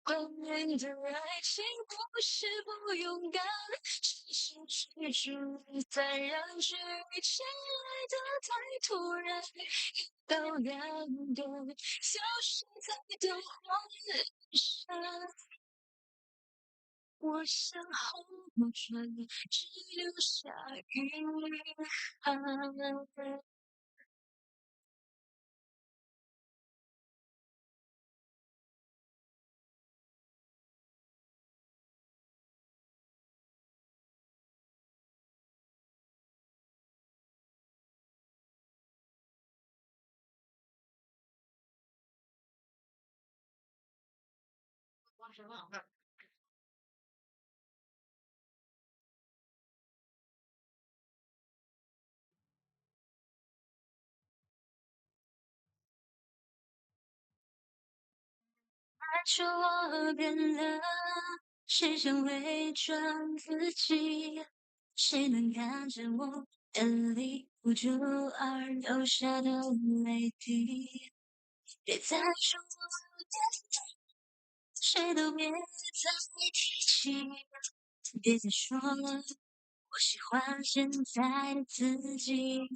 关于的爱情不是不勇敢，只是追逐再让距离前来的太突然，到两个消失在灯火阑珊。我向后转，只留下遗憾。爱着我变了，谁想伪装自己？谁能看见我眼里无助而流下的泪滴？别再说我变了，谁都别再提起，别再说了，我喜欢现在的自己。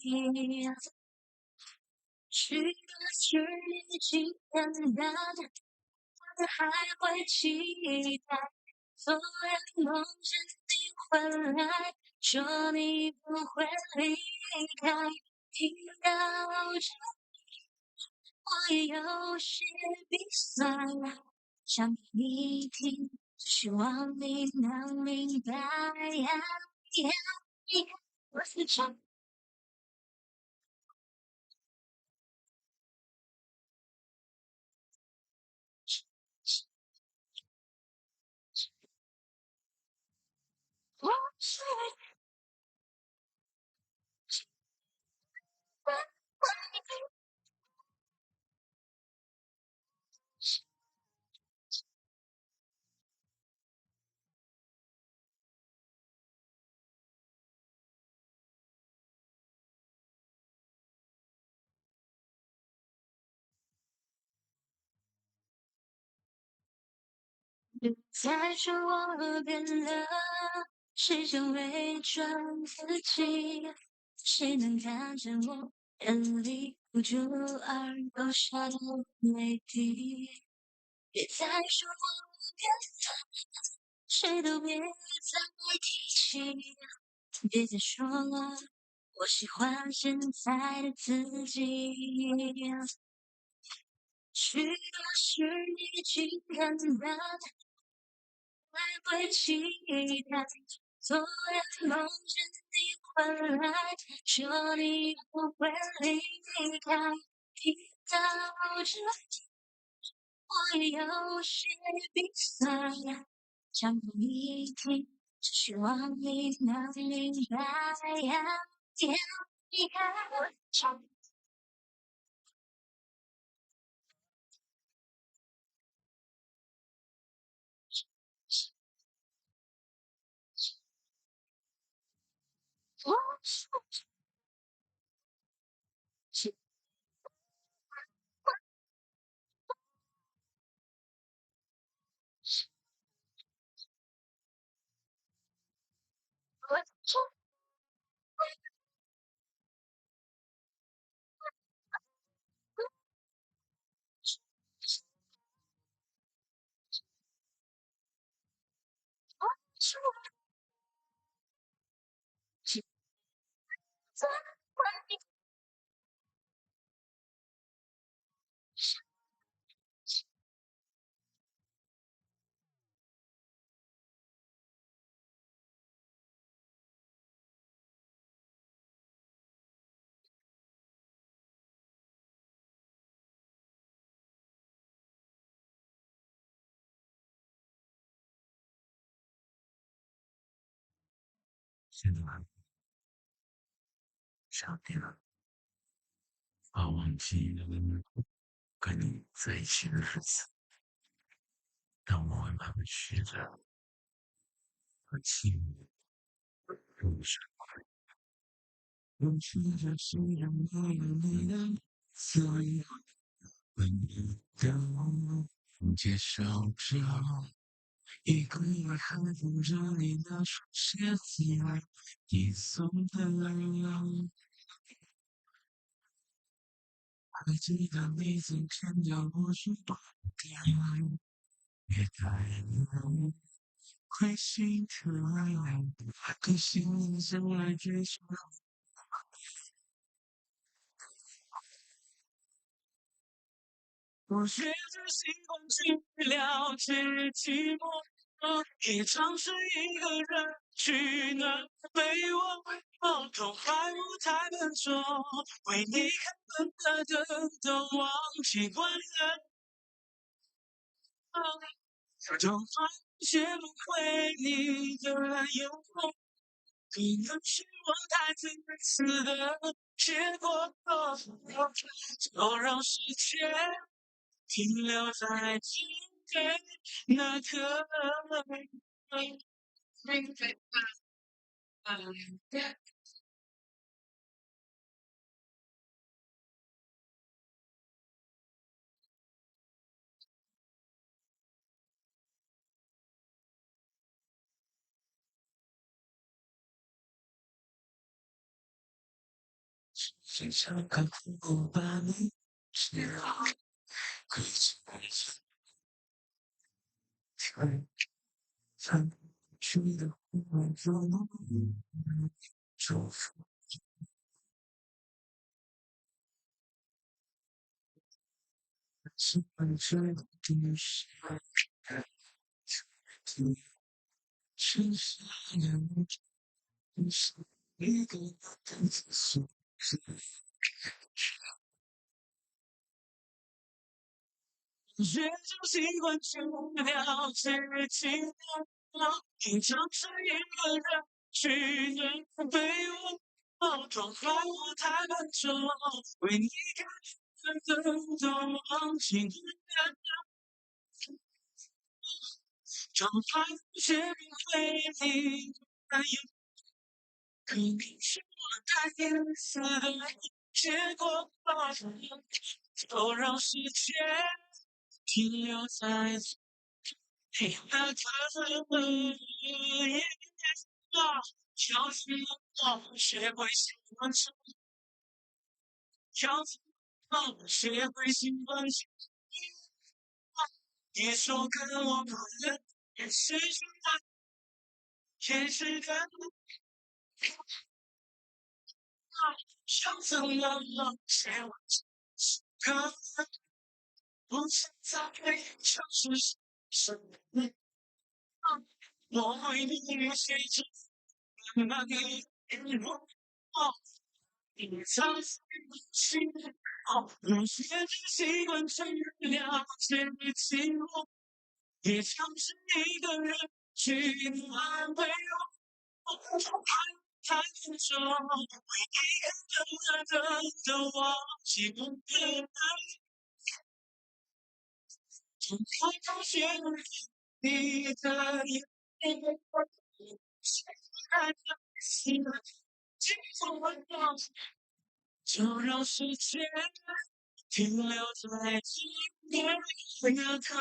许多事已经很淡，我还会期待，昨夜梦见你回来，说你不会离开，听到这我也有些鼻酸，想给你听，希望你能明白。我是唱。我是再说我变了，谁想伪装自己？谁能看见我眼里无助而流下的泪滴？别再说我变了，谁都别再提起，别再说了，我喜欢现在的自己。许多事已经很淡，还会期待，昨夜梦见你回来，说你不会离开，听到这我也有些鼻酸，想给你听，只希望你能明白。离开我唱。我是我唱。我是在为你。现在想念了，把忘记跟你在一起的日子，但我会慢慢学着和亲密入睡。我试着形容你的所有温柔，接受着一个为何不让你的出现一送的还记得你曾强调我是多点别太难会心疼可惜你将来追求我学着习惯去了解寂寞也尝试一个人取暖被我抱头还不太笨拙为你看笨的灯都忘记关了都还学不会你的诱惑可能是我太自私的结果就让时间停留在今天那刻只想看我把你知道可是看去的我怎么祝福是完全的故事剩下的不是一个单词是学着习惯去了解寂寞平常是一个人去能被我抱头怀我太笨拙为你看的都忘记就怕学不会你还有可能是我太自私的结果就让时间停留在那刻小心学会习惯成小心学会习惯成别说跟我不能也是真的也是真的想怎么学会可不是在城市什么我会努力学着那个我隐藏在心我学着习惯去了解寂寞也尝试一个人去安慰我太执着为你看的都忘记不了从开头学你的眼看着心轻松温柔就让时间停留在今天那刻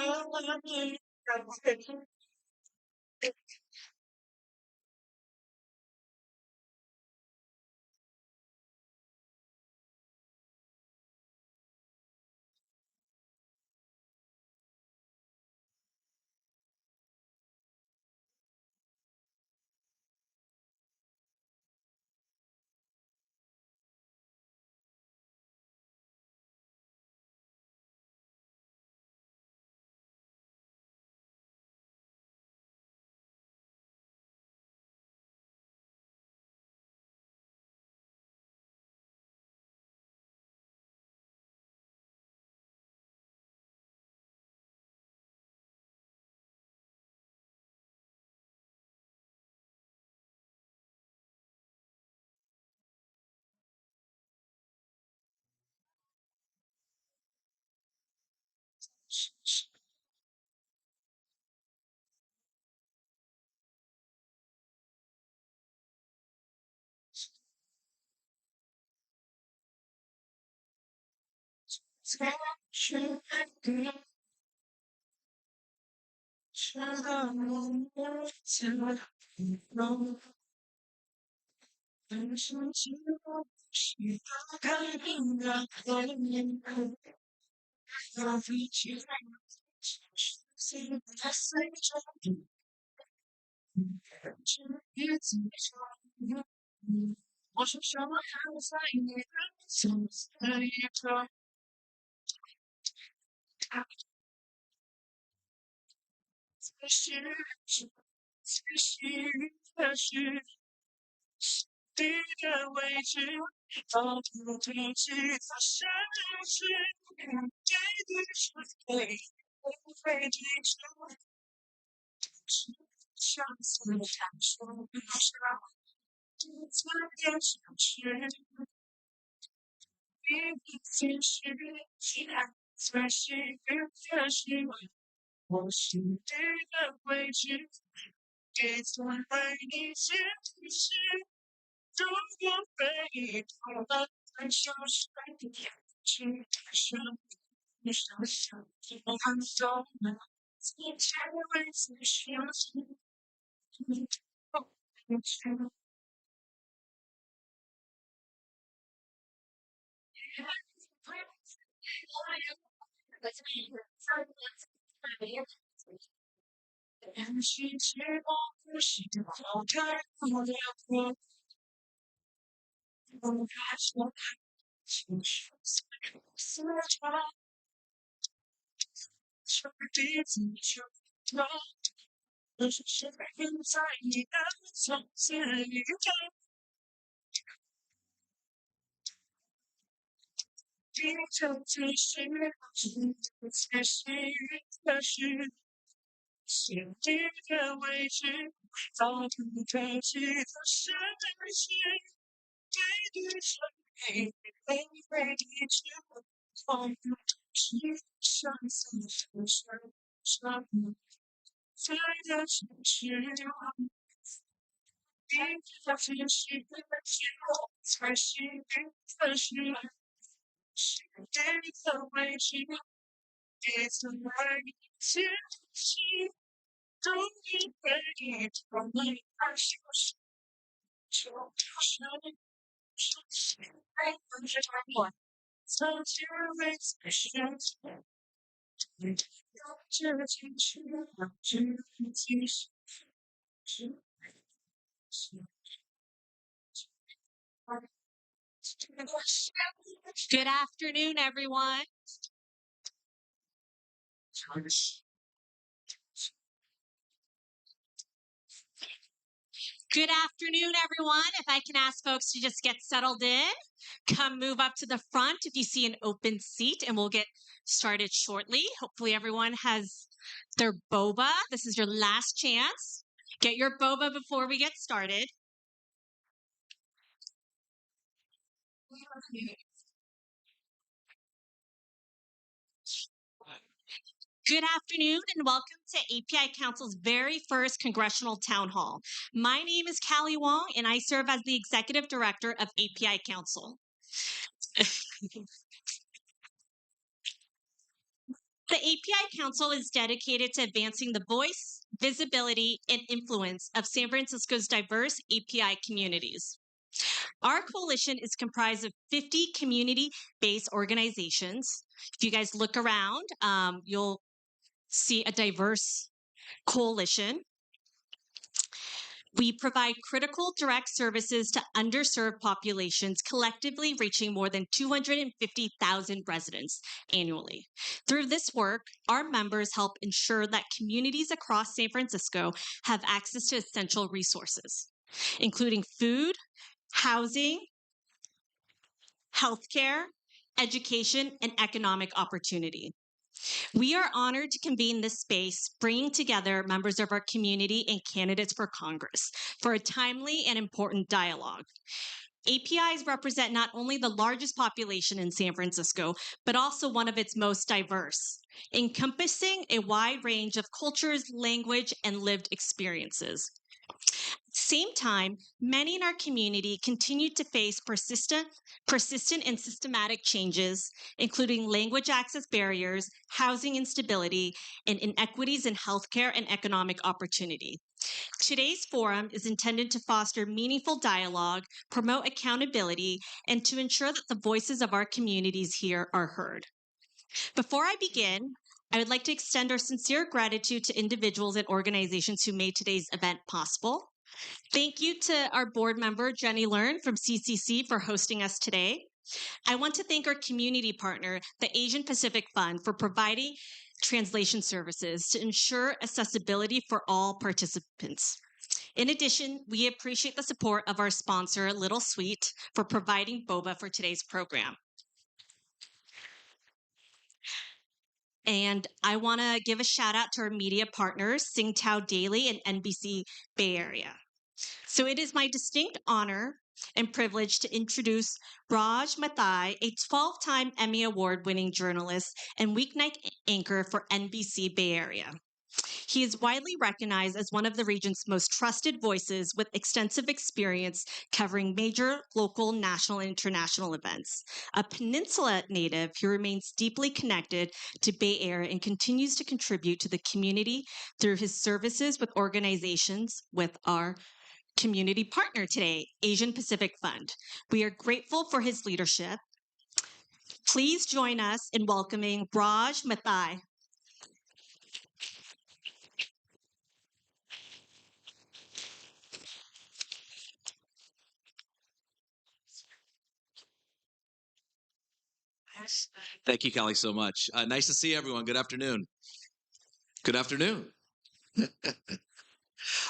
Good afternoon, everyone. Good afternoon, everyone. If I can ask folks to just get settled in, come move up to the front if you see an open seat, and we'll get started shortly. Hopefully everyone has their boba. This is your last chance. Get your boba before we get started. Good afternoon and welcome to API Council's very first Congressional Town Hall. My name is Callie Wong and I serve as the Executive Director of API Council. The API Council is dedicated to advancing the voice, visibility, and influence of San Francisco's diverse API communities. Our coalition is comprised of 50 community-based organizations. If you guys look around, you'll see a diverse coalition. We provide critical direct services to underserved populations, collectively reaching more than 250,000 residents annually. Through this work, our members help ensure that communities across San Francisco have access to essential resources, including food, housing, healthcare, education, and economic opportunity. We are honored to convene this space, bringing together members of our community and candidates for Congress for a timely and important dialogue. APIs represent not only the largest population in San Francisco, but also one of its most diverse, encompassing a wide range of cultures, language, and lived experiences. same time, many in our community continue to face persistent and systematic changes, including language access barriers, housing instability, and inequities in healthcare and economic opportunity. Today's forum is intended to foster meaningful dialogue, promote accountability, and to ensure that the voices of our communities here are heard. Before I begin, I would like to extend our sincere gratitude to individuals and organizations who made today's event possible. Thank you to our board member, Jenny Learn from CCC, for hosting us today. I want to thank our community partner, the Asian Pacific Fund, for providing translation services to ensure accessibility for all participants. In addition, we appreciate the support of our sponsor, Little Sweet, for providing boba for today's program. And I want to give a shout out to our media partners, Singtao Daily and NBC Bay Area. So it is my distinct honor and privilege to introduce Raj Mathai, a 12-time Emmy Award-winning journalist and weeknight anchor for NBC Bay Area. He is widely recognized as one of the region's most trusted voices with extensive experience covering major local, national, and international events. A Peninsula native, he remains deeply connected to Bay Area and continues to contribute to the community through his services with organizations with our community partner today, Asian Pacific Fund. We are grateful for his leadership. Please join us in welcoming Raj Mathai. Thank you, Kelly, so much. Nice to see everyone. Good afternoon. Good afternoon.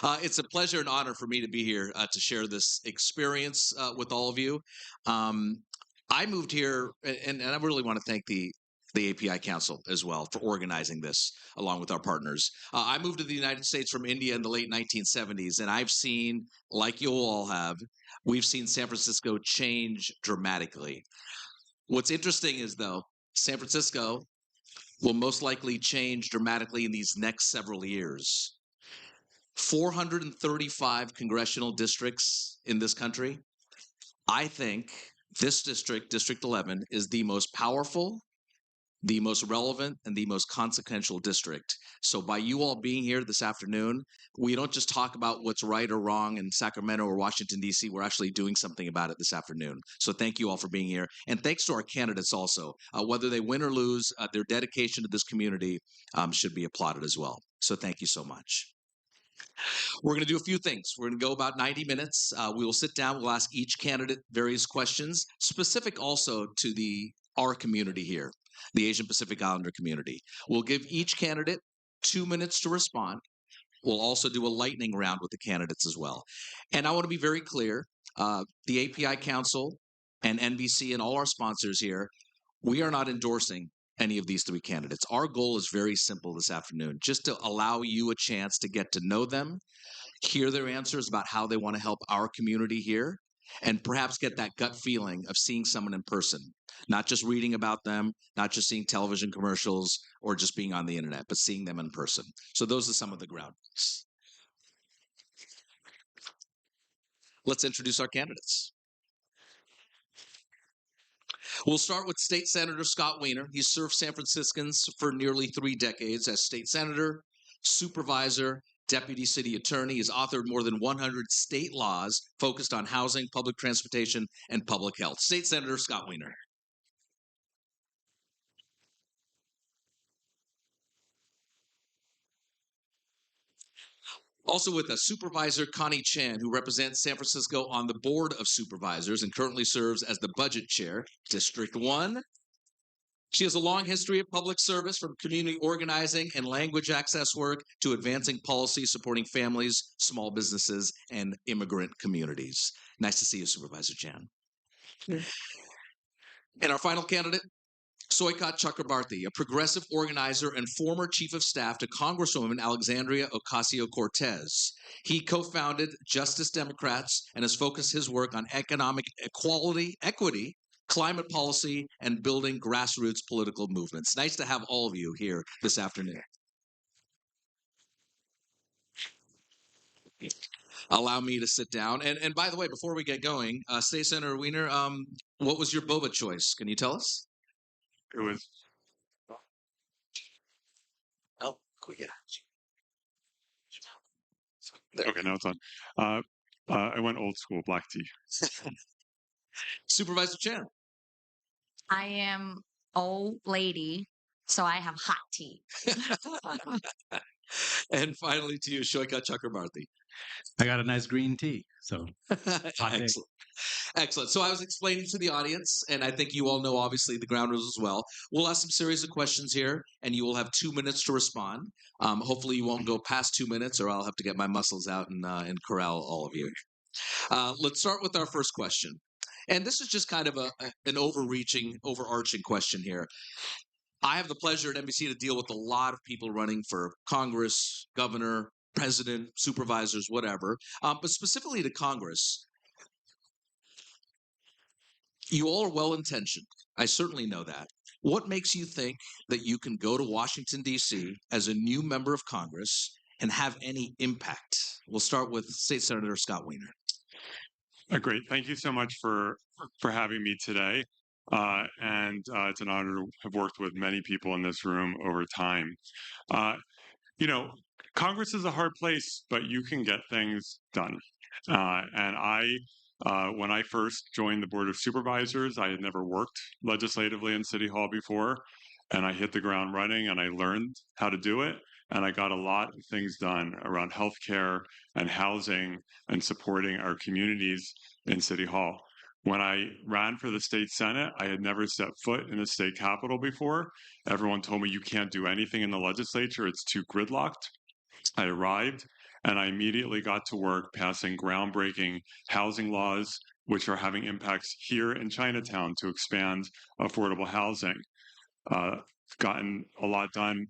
It's a pleasure and honor for me to be here to share this experience with all of you. I moved here, and I really want to thank the API Council as well for organizing this along with our partners. I moved to the United States from India in the late 1970s, and I've seen, like you all have, we've seen San Francisco change dramatically. What's interesting is, though, San Francisco will most likely change dramatically in these next several years. 435 congressional districts in this country. I think this district, District 11, is the most powerful, the most relevant, and the most consequential district. So by you all being here this afternoon, we don't just talk about what's right or wrong in Sacramento or Washington, D.C. We're actually doing something about it this afternoon. So thank you all for being here. And thanks to our candidates also. Whether they win or lose, their dedication to this community should be applauded as well. So thank you so much. We're going to do a few things. We're going to go about 90 minutes. We will sit down. We'll ask each candidate various questions, specific also to our community here, the Asian Pacific Islander community. We'll give each candidate 2 minutes to respond. We'll also do a lightning round with the candidates as well. And I want to be very clear, the API Council and NBC and all our sponsors here, we are not endorsing any of these three candidates. Our goal is very simple this afternoon, just to allow you a chance to get to know them, hear their answers about how they want to help our community here, and perhaps get that gut feeling of seeing someone in person, not just reading about them, not just seeing television commercials or just being on the internet, but seeing them in person. So those are some of the ground rules. Let's introduce our candidates. We'll start with State Senator Scott Wiener. He's served San Franciscans for nearly 3 decades as state senator, supervisor, deputy city attorney. He's authored more than 100 state laws focused on housing, public transportation, and public health. State Senator Scott Wiener. Also with us, Supervisor Connie Chan, who represents San Francisco on the Board of Supervisors and currently serves as the Budget Chair, District 1. She has a long history of public service, from community organizing and language access work to advancing policy supporting families, small businesses, and immigrant communities. Nice to see you, Supervisor Chan. And our final candidate, Soikat Chakrabarti, a progressive organizer and former chief of staff to Congresswoman Alexandria Ocasio-Cortez. He co-founded Justice Democrats and has focused his work on economic equity, climate policy, and building grassroots political movements. Nice to have all of you here this afternoon. allow me to sit down. And by the way, before we get going, State Senator Wiener, what was your boba choice? Can you tell us? It was Yeah. okay. Now it's on. I went old school, black tea. Supervisor Chan. I am old lady, so I have hot tea. And finally to you, Shoika Chakrabarti. I got a nice green tea. So Excellent. Excellent. So I was explaining to the audience, and I think you all know, obviously, the ground rules as well. We'll ask some series of questions here, and you will have 2 minutes to respond. Hopefully you won't go past 2 minutes, or I'll have to get my muscles out and corral all of you. Let's start with our first question. And this is just kind of an overarching question here. I have the pleasure at NBC to deal with a lot of people running for Congress, governor, president, supervisors, whatever. But specifically to Congress, you all are well-intentioned. I certainly know that. What makes you think that you can go to Washington, D.C. as a new member of Congress and have any impact? We'll start with State Senator Scott Wiener. Great. Thank you so much for having me today. And it's an honor to have worked with many people in this room over time. Congress is a hard place, but you can get things done. And when I first joined the Board of Supervisors, I had never worked legislatively in City Hall before, and I hit the ground running and I learned how to do it. And I got a lot of things done around healthcare and housing and supporting our communities in City Hall. When I ran for the state Senate, I had never set foot in the state capitol before. Everyone told me you can't do anything in the legislature, it's too gridlocked. I arrived and I immediately got to work passing groundbreaking housing laws, which are having impacts here in Chinatown to expand affordable housing. Gotten a lot done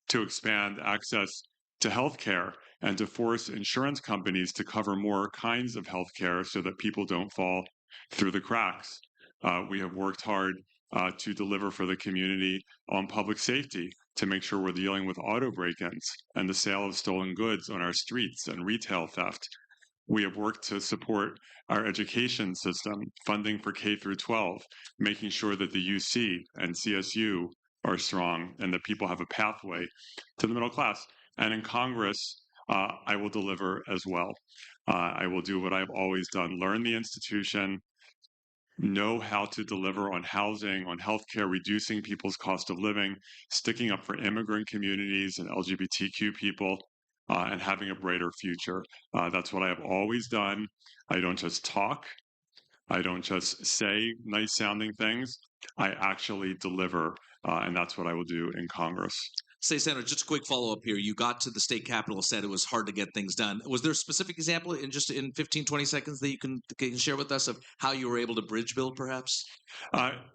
to expand access to healthcare and to force insurance companies to cover more kinds of healthcare so that people don't fall through the cracks. We have worked hard to deliver for the community on public safety, to make sure we're dealing with auto break-ins and the sale of stolen goods on our streets and retail theft. We have worked to support our education system, funding for K through 12, making sure that the UC and CSU are strong and that people have a pathway to the middle class. And in Congress, I will deliver as well. I will do what I've always done, learn the institution, know how to deliver on housing, on healthcare, reducing people's cost of living, sticking up for immigrant communities and LGBTQ people, and having a brighter future. That's what I have always done. I don't just talk. I don't just say nice sounding things. I actually deliver, and that's what I will do in Congress. State Senator, just a quick follow-up here. You got to the state capitol, said it was hard to get things done. Was there a specific example in 15, 20 seconds that you can share with us of how you were able to bridge build, perhaps?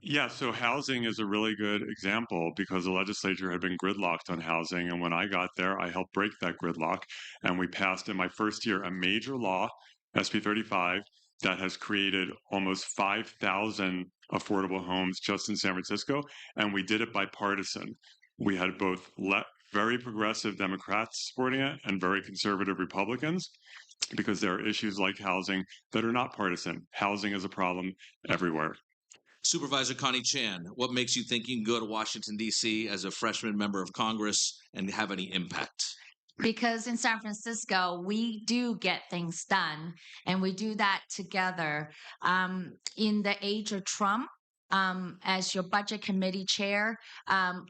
Yeah, so housing is a really good example because the legislature had been gridlocked on housing. And when I got there, I helped break that gridlock. And we passed in my first year a major law, SB 35, that has created almost 5,000 affordable homes just in San Francisco. And we did it bipartisan. We had both very progressive Democrats supporting it and very conservative Republicans, because there are issues like housing that are not partisan. Housing is a problem everywhere. Supervisor Connie Chan, what makes you think you can go to Washington, D.C. as a freshman member of Congress and have any impact? Because in San Francisco, we do get things done, and we do that together. In the age of Trump, as your budget committee chair,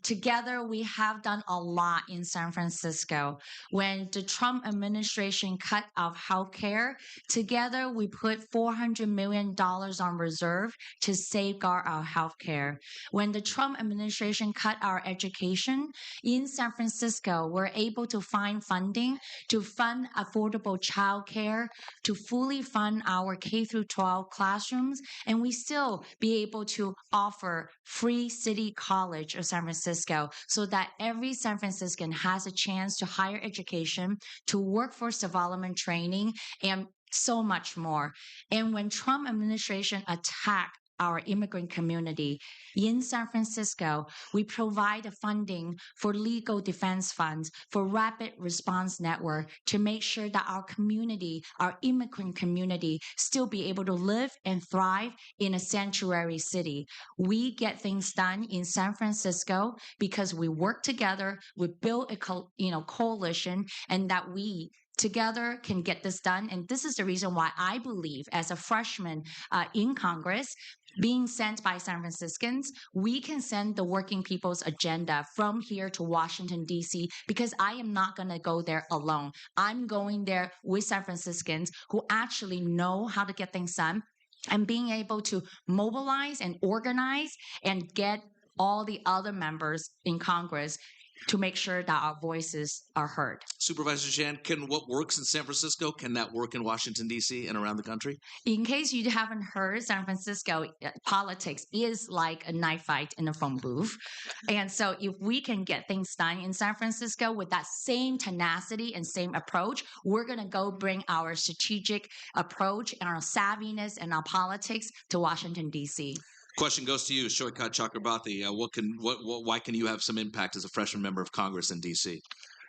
together we have done a lot in San Francisco. When the Trump administration cut off healthcare, together we put $400 million on reserve to safeguard our healthcare. When the Trump administration cut our education, in San Francisco, we're able to find funding to fund affordable childcare, to fully fund our K through 12 classrooms, and we still be able to offer free city college of San Francisco so that every San Franciscan has a chance to higher education, to workforce development training, and so much more. And when Trump administration attacked our immigrant community. In San Francisco, we provide the funding for legal defense funds for rapid response network to make sure that our community, our immigrant community, still be able to live and thrive in a sanctuary city. We get things done in San Francisco because we work together, we build a coalition, and that we together can get this done. And this is the reason why I believe, as a freshman in Congress, being sent by San Franciscans, we can send the working people's agenda from here to Washington, D.C., because I am not going to go there alone. I'm going there with San Franciscans who actually know how to get things done, and being able to mobilize and organize and get all the other members in Congress to make sure that our voices are heard. Supervisor Chan, can what works in San Francisco, can that work in Washington, D.C. and around the country? In case you haven't heard, San Francisco politics is like a knife fight in a phone booth. And so if we can get things done in San Francisco with that same tenacity and same approach, we're going to go bring our strategic approach and our savviness and our politics to Washington, D.C. Question goes to you, Shoikat Chakrabarti. Why can you have some impact as a freshman member of Congress in D.C.?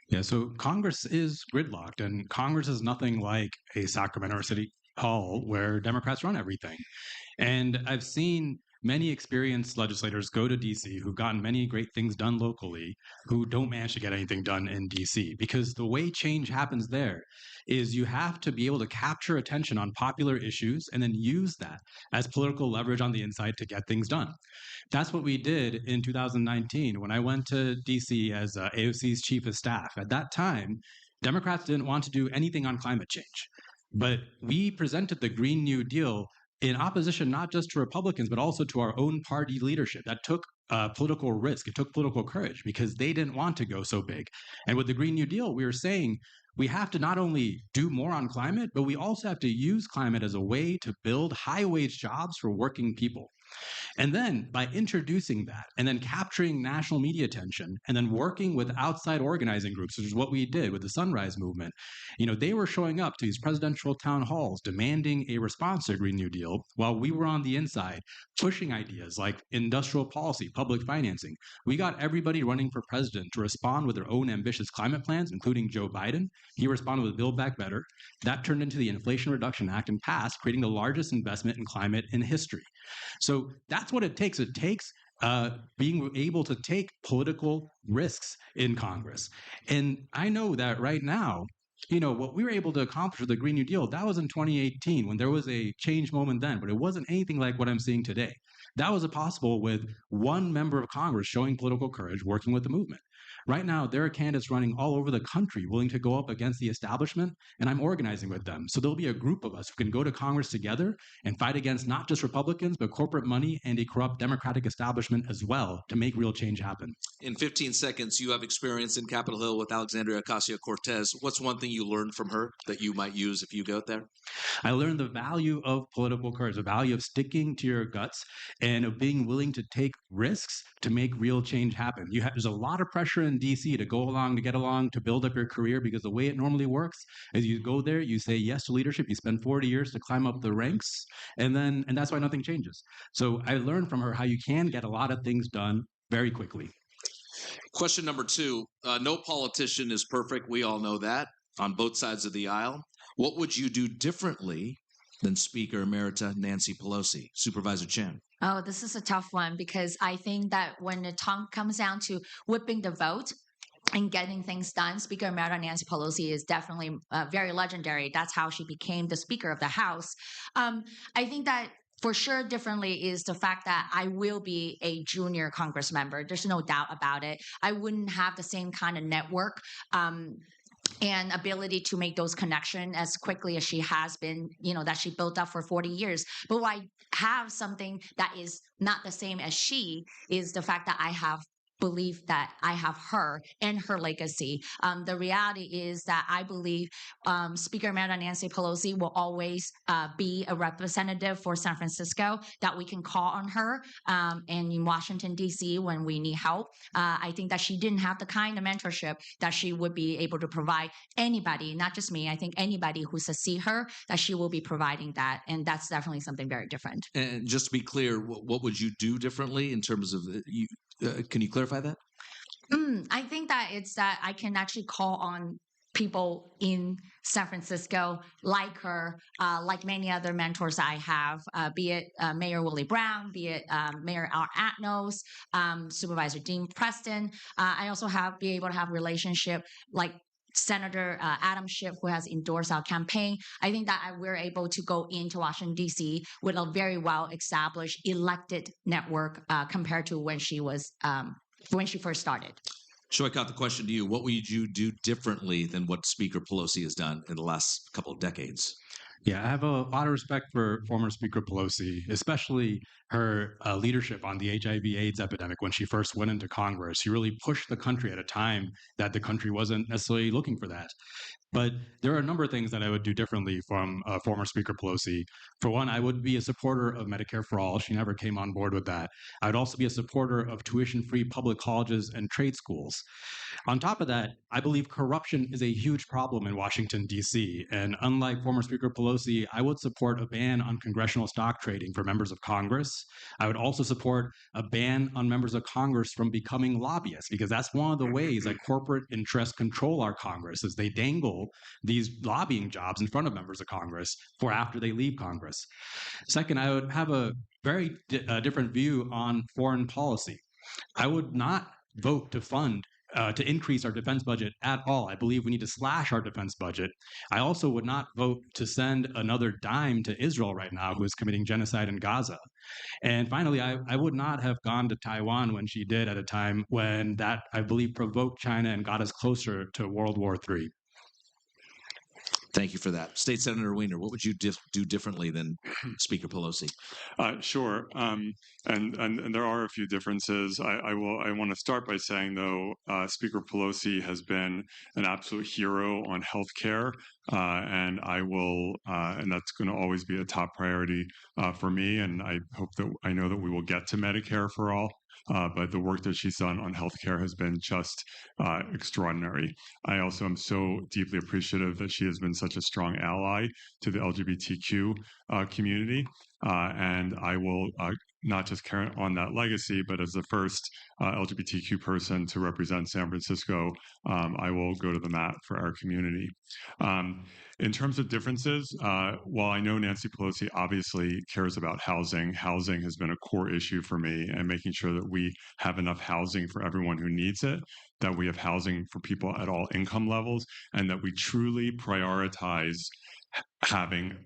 Yeah, so Congress is gridlocked, and Congress is nothing like a Sacramento or City Hall where Democrats run everything. And I've seen many experienced legislators go to D.C. who've gotten many great things done locally who don't manage to get anything done in D.C. because the way change happens there is you have to be able to capture attention on popular issues and then use that as political leverage on the inside to get things done. That's what we did in 2019 when I went to D.C. as AOC's chief of staff. At that time, Democrats didn't want to do anything on climate change, but we presented the Green New Deal in opposition not just to Republicans, but also to our own party leadership. That took political risk. It took political courage because they didn't want to go so big. And with the Green New Deal, we were saying we have to not only do more on climate, but we also have to use climate as a way to build high-wage jobs for working people. And then by introducing that and then capturing national media attention and then working with outside organizing groups, which is what we did with the Sunrise Movement, they were showing up to these presidential town halls demanding a response to the Green New Deal while we were on the inside pushing ideas like industrial policy, public financing. We got everybody running for president to respond with their own ambitious climate plans, including Joe Biden. He responded with Build Back Better. That turned into the Inflation Reduction Act and passed, creating the largest investment in climate in history. So that's what it takes. It takes being able to take political risks in Congress. And I know that right now, what we were able to accomplish with the Green New Deal, that was in 2018 when there was a change moment then, but it wasn't anything like what I'm seeing today. That was possible with one member of Congress showing political courage, working with the movement. Right now, there are candidates running all over the country willing to go up against the establishment, and I'm organizing with them. So there'll be a group of us who can go to Congress together and fight against not just Republicans, but corporate money and a corrupt Democratic establishment as well to make real change happen. In 15 seconds, you have experience in Capitol Hill with Alexandria Ocasio-Cortez. What's one thing you learned from her that you might use if you go there? I learned the value of political courage, the value of sticking to your guts and of being willing to take risks to make real change happen. There's a lot of pressure in DC to go along, to get along, to build up your career, because the way it normally works is you go there, you say yes to leadership, you spend 40 years to climb up the ranks, and that's why nothing changes. So I learned from her how you can get a lot of things done very quickly. Question number 2, no politician is perfect. We all know that on both sides of the aisle. What would you do differently than Speaker Emerita Nancy Pelosi? Supervisor Chan. Oh, this is a tough one because I think that when it comes down to whipping the vote and getting things done, Speaker Emerita Nancy Pelosi is definitely very legendary. That's how she became the Speaker of the House. I think that for sure differently is the fact that I will be a junior Congress member. There's no doubt about it. I wouldn't have the same kind of network and ability to make those connections as quickly as she has been, that she built up for 40 years. But what I have something that is not the same as she is the fact that I have believe that I have her and her legacy. The reality is that I believe Speaker Emerita Nancy Pelosi will always be a representative for San Francisco, that we can call on her, and in Washington, D.C. when we need help. I think that she didn't have the kind of mentorship that she would be able to provide anybody, not just me. I think anybody who succeed her, that she will be providing that. And that's definitely something very different. And just to be clear, what would you do differently in terms of you? Can you clarify that? I think that it's that I can actually call on people in San Francisco like her, like many other mentors I have, be it Mayor Willie Brown, be it Mayor Al Atnos, Supervisor Dean Preston. I also be able to have relationship like Senator Adam Schiff, who has endorsed our campaign. I think that we're able to go into Washington, D.C. with a very well-established elected network compared to when she first started. So I got the question to you. What would you do differently than what Speaker Pelosi has done in the last couple of decades? Yeah, I have a lot of respect for former Speaker Pelosi, especially her leadership on the HIV/AIDS epidemic when she first went into Congress. She really pushed the country at a time that the country wasn't necessarily looking for that. But there are a number of things that I would do differently from former Speaker Pelosi. For one, I would be a supporter of Medicare for All. She never came on board with that. I would also be a supporter of tuition-free public colleges and trade schools. On top of that, I believe corruption is a huge problem in Washington, D.C. And unlike former Speaker Pelosi, I would support a ban on congressional stock trading for members of Congress. I would also support a ban on members of Congress from becoming lobbyists, because that's one of the ways that corporate interests control our Congress, is they dangle these lobbying jobs in front of members of Congress for after they leave Congress. Second, I would have a very different view on foreign policy. I would not vote to increase our defense budget at all. I believe we need to slash our defense budget. I also would not vote to send another dime to Israel right now, who is committing genocide in Gaza. And finally, I would not have gone to Taiwan when she did at a time when that, I believe, provoked China and got us closer to World War III. Thank you for that. State Senator Wiener, what would you do differently than Speaker Pelosi? Sure. And there are a few differences. I want to start by saying, though, Speaker Pelosi has been an absolute hero on healthcare, and and that's going to always be a top priority for me. And I know that we will get to Medicare for All. But the work that she's done on healthcare has been just extraordinary. I also am so deeply appreciative that she has been such a strong ally to the LGBTQ community. And I will not just carry on that legacy, but as the first LGBTQ person to represent San Francisco, I will go to the mat for our community. In terms of differences, while I know Nancy Pelosi obviously cares about housing has been a core issue for me, and making sure that we have enough housing for everyone who needs it, that we have housing for people at all income levels, and that we truly prioritize having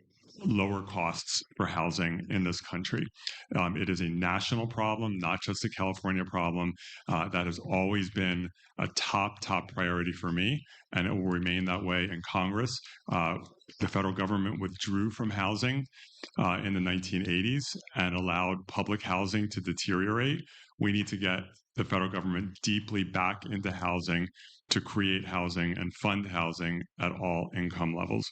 lower costs for housing in this country. It is a national problem, not just a California problem. That has always been a top priority for me, and it will remain that way in Congress. The federal government withdrew from housing in the 1980s and allowed public housing to deteriorate. We need to get the federal government deeply back into housing to create housing and fund housing at all income levels.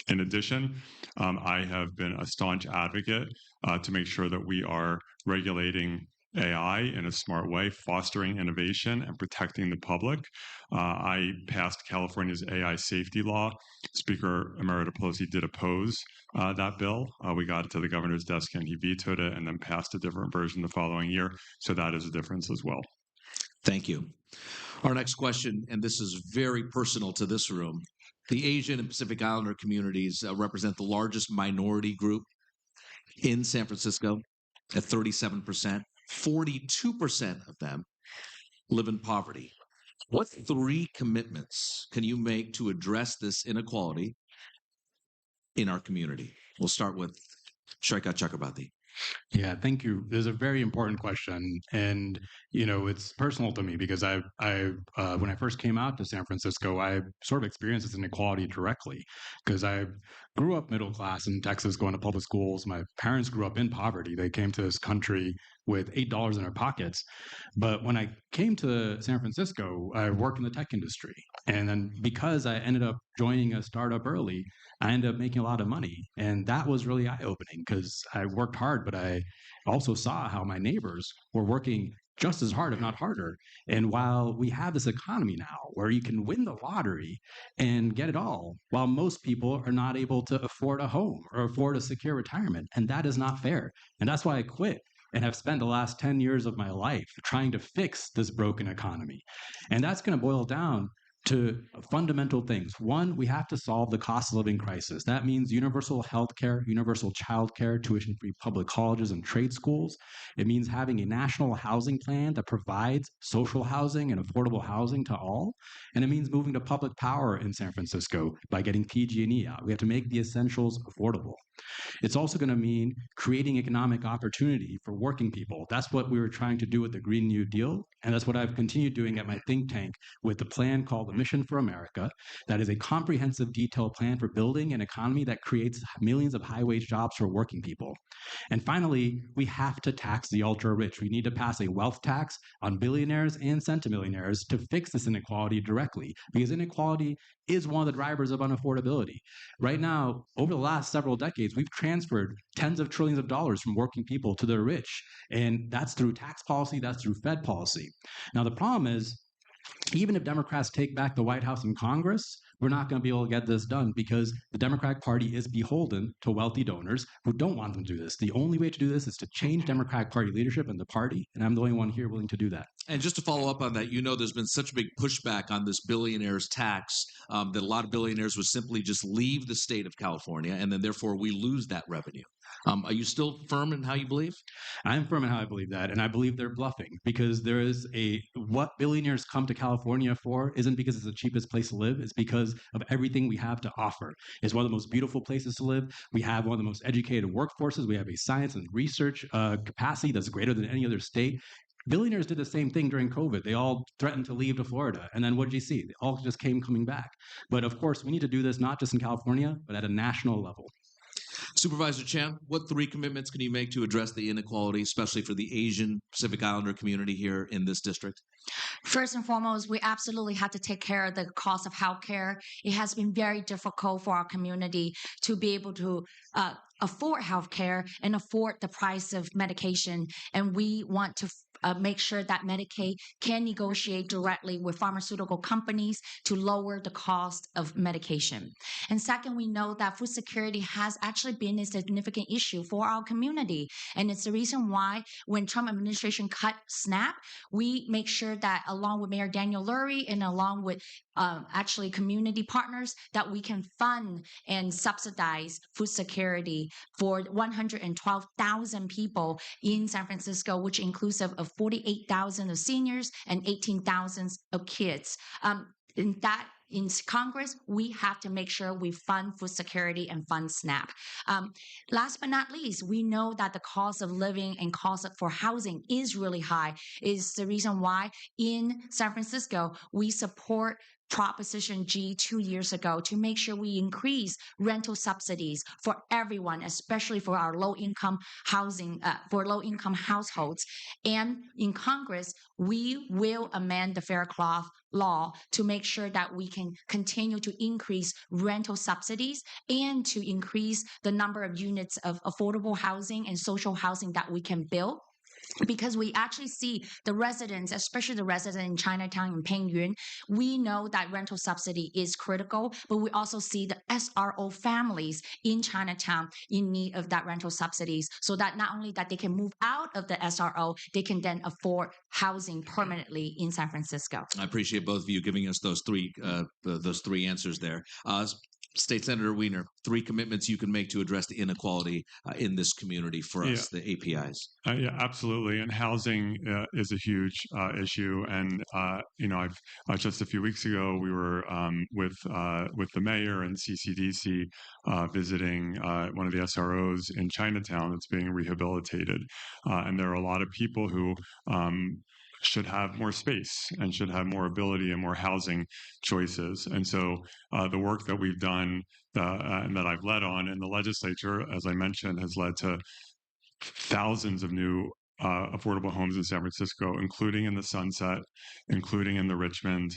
In addition, I have been a staunch advocate to make sure that we are regulating AI in a smart way, fostering innovation and protecting the public. I passed California's AI safety law. Speaker Emerita Pelosi did oppose that bill. We got it to the governor's desk and he vetoed it, and then passed a different version the following year. So that is a difference as well. Thank you. Our next question, and this is very personal to this room. The Asian and Pacific Islander communities represent the largest minority group in San Francisco at 37%. 42% of them live in poverty. What 3 commitments can you make to address this inequality in our community? We'll start with Shrika Chakrabarti. Yeah, thank you. This is a very important question, and it's personal to me because when I first came out to San Francisco, I sort of experienced this inequality directly because I grew up middle class in Texas, going to public schools. My parents grew up in poverty. They came to this country with $8 in their pockets. But when I came to San Francisco, I worked in the tech industry, and then because I ended up joining a startup early, I ended up making a lot of money. And that was really eye-opening because I worked hard, but I also saw how my neighbors were working just as hard, if not harder. And while we have this economy now where you can win the lottery and get it all, while most people are not able to afford a home or afford a secure retirement, and that is not fair. And that's why I quit and have spent the last 10 years of my life trying to fix this broken economy. And that's going to boil down to fundamental things. One, we have to solve the cost of living crisis. That means universal health care, universal child care, tuition-free public colleges and trade schools. It means having a national housing plan that provides social housing and affordable housing to all. And it means moving to public power in San Francisco by getting PG&E out. We have to make the essentials affordable. It's also going to mean creating economic opportunity for working people. That's what we were trying to do with the Green New Deal. And that's what I've continued doing at my think tank with the plan called the Mission for America. That is a comprehensive, detailed plan for building an economy that creates millions of high-wage jobs for working people. And finally, we have to tax the ultra-rich. We need to pass a wealth tax on billionaires and centimillionaires to fix this inequality directly, because inequality is one of the drivers of unaffordability. Right now, over the last several decades, we've transferred tens of trillions of dollars from working people to the rich. And that's through tax policy, that's through Fed policy. Now, the problem is, even if Democrats take back the White House and Congress, we're not going to be able to get this done because the Democratic Party is beholden to wealthy donors who don't want them to do this. The only way to do this is to change Democratic Party leadership in the party, and I'm the only one here willing to do that. And just to follow up on that, there's been such a big pushback on this billionaires tax that a lot of billionaires would simply just leave the state of California, and then therefore we lose that revenue. Are you still firm in how you believe? I'm firm in how I believe that, and I believe they're bluffing because there is what billionaires come to California for isn't because it's the cheapest place to live. It's because of everything we have to offer. It's one of the most beautiful places to live. We have one of the most educated workforces. We have a science and research capacity that's greater than any other state. Billionaires did the same thing during COVID. They all threatened to leave to Florida. And then what did you see? They all just coming back. But of course, we need to do this not just in California, but at a national level. Supervisor Chan, what 3 commitments can you make to address the inequality, especially for the Asian Pacific Islander community here in this district? First and foremost, we absolutely have to take care of the cost of healthcare. It has been very difficult for our community to be able to afford healthcare and afford the price of medication. And we want to make sure that Medicaid can negotiate directly with pharmaceutical companies to lower the cost of medication. And second, we know that food security has actually been a significant issue for our community. And it's the reason why when Trump administration cut SNAP, we make sure that along with Mayor Daniel Lurie and along with actually community partners, that we can fund and subsidize food security for 112,000 people in San Francisco, which inclusive of 48,000 of seniors and 18,000 of kids. In Congress, we have to make sure we fund food security and fund SNAP. Last but not least, we know that the cost of living and cost for housing is really high. Is the reason why in San Francisco, we support Proposition G 2 years ago to make sure we increase rental subsidies for everyone, especially for our low-income housing, for low-income households. And in Congress, we will amend the Fair Cloth law to make sure that we can continue to increase rental subsidies and to increase the number of units of affordable housing and social housing that we can build. Because we actually see the residents, especially the residents in Chinatown and Pengyun, we know that rental subsidy is critical, but we also see the SRO families in Chinatown in need of that rental subsidies so that not only that they can move out of the SRO, they can then afford housing permanently in San Francisco. I appreciate both of you giving us those three answers there. State Senator Wiener, 3 commitments you can make to address the inequality in this community for us, the APIs. Yeah, absolutely. And housing is a huge issue. And I've just a few weeks ago we were with the mayor and CCDC visiting one of the SROs in Chinatown that's being rehabilitated, and there are a lot of people who should have more space and should have more ability and more housing choices. And so the work that we've done and that I've led on in the legislature, as I mentioned, has led to thousands of new affordable homes in San Francisco, including in the Sunset, including in the Richmond,